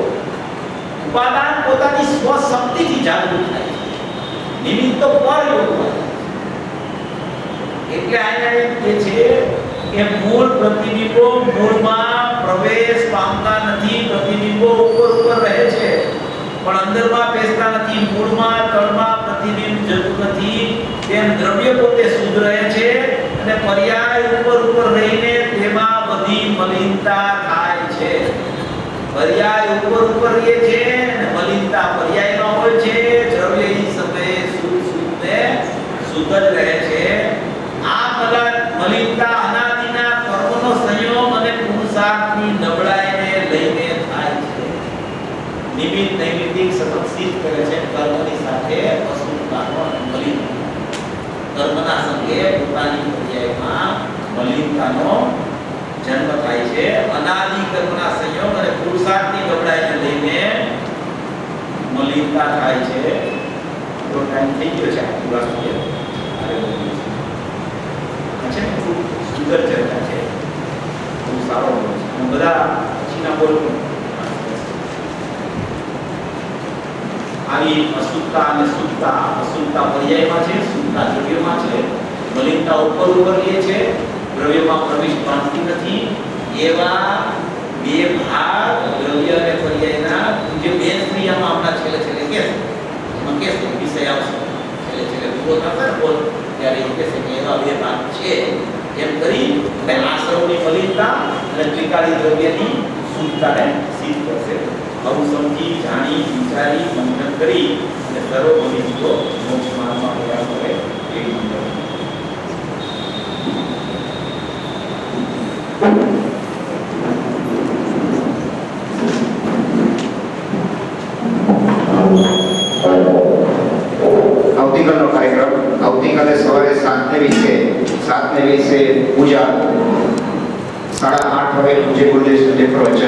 Speaker 2: ઉપાદાન પોતાની સ્વશક્તિથી જાગૃત થાય છે, નિમિત્ત તો પ્રયોગમાં. એટલે અહીંયા એમ કહે છે કે મૂળ પ્રતિબિંબો મૂળમાં પ્રવેશ પામતા નથી. પ્રતિબિંબો ઉપર રહે છે પણ અંદરમાં બેસતા નથી. મૂળમાં તળમાં પ્રતિબિંબ જતું નથી. તેમ દ્રવ્ય પોતે શુદ્ધ રહે છે અને પર્યાય ઉપર રહીને તેમાં બધી મલિનતા થાય છે. પર્યાય ઉપર રહે છે અને મલિનતા પર્યાયમાં હોય છે. દ્રવ્ય એ સમયે શુદ્ધ જ રહે છે. આ મલિનતા અનાદિના કર્મનો સંયોગ અને પુરુષાર્થની નબળાઈને લઈને થાય છે. નિમિત્ત નૈમિત્તિક સંબંધિત કરે છે કર્મની સાથે અશુદ્ધતાનો મલિન. કર્મના સંગે પોતાની પર્યાયમાં મલિનતાનો જન્મ થાય છે. અનાદિ કર્મના સંયોગ અને પુરુષાર્થની નબળાઈને લઈને
Speaker 1: મલિનતા થાય છે. આપણો ટાઈમ થઈ ગયો છે. આપણી વાસ્તવિક છે ને ખૂબ સુંદર ચર્ચા છે, ખૂબ સારો બોલ છે અને બધા પછીના બોલ આવી અશુદ્ધતા અને શુદ્ધતા. અશુદ્ધતા પર્યાયમાં છે, શુદ્ધતા દ્રવ્યમાં છે. મલિનતા ઉપર લે છે, દ્રવ્યમાં પ્રવેશ પામતી નથી. એવા બે ભાગ દ્રવ્ય અને પર્યાયના જે બેન ક્રિયામાં આપણા છેલ્લે છેલ્લે કે એમાં કે વિષય આવશે છેલ્લે છેલ્લે પૂરો થશે ને બોલ ત્યારે એ કહેશે કે એવા બે ભાગ છે. એમ કરી અને આશ્રમની મલિનતા અને ત્રિકાળી દ્રવ્યની શુદ્ધતાને સિદ્ધ કરશે. આવું સમજી જાણી વિચારી મંથન કરી અને સર્વભૌમિક જીવો મોક્ષ માર્ગમાં પ્રયાસ કરે એવી મંત્ર.
Speaker 3: આવતીકાલનો કાર્યક્રમ આવતીકાલે સવારે 7:20 પૂજા 8:30 વાગે પૂજ્ય ગુરુદેવ પ્રવચન.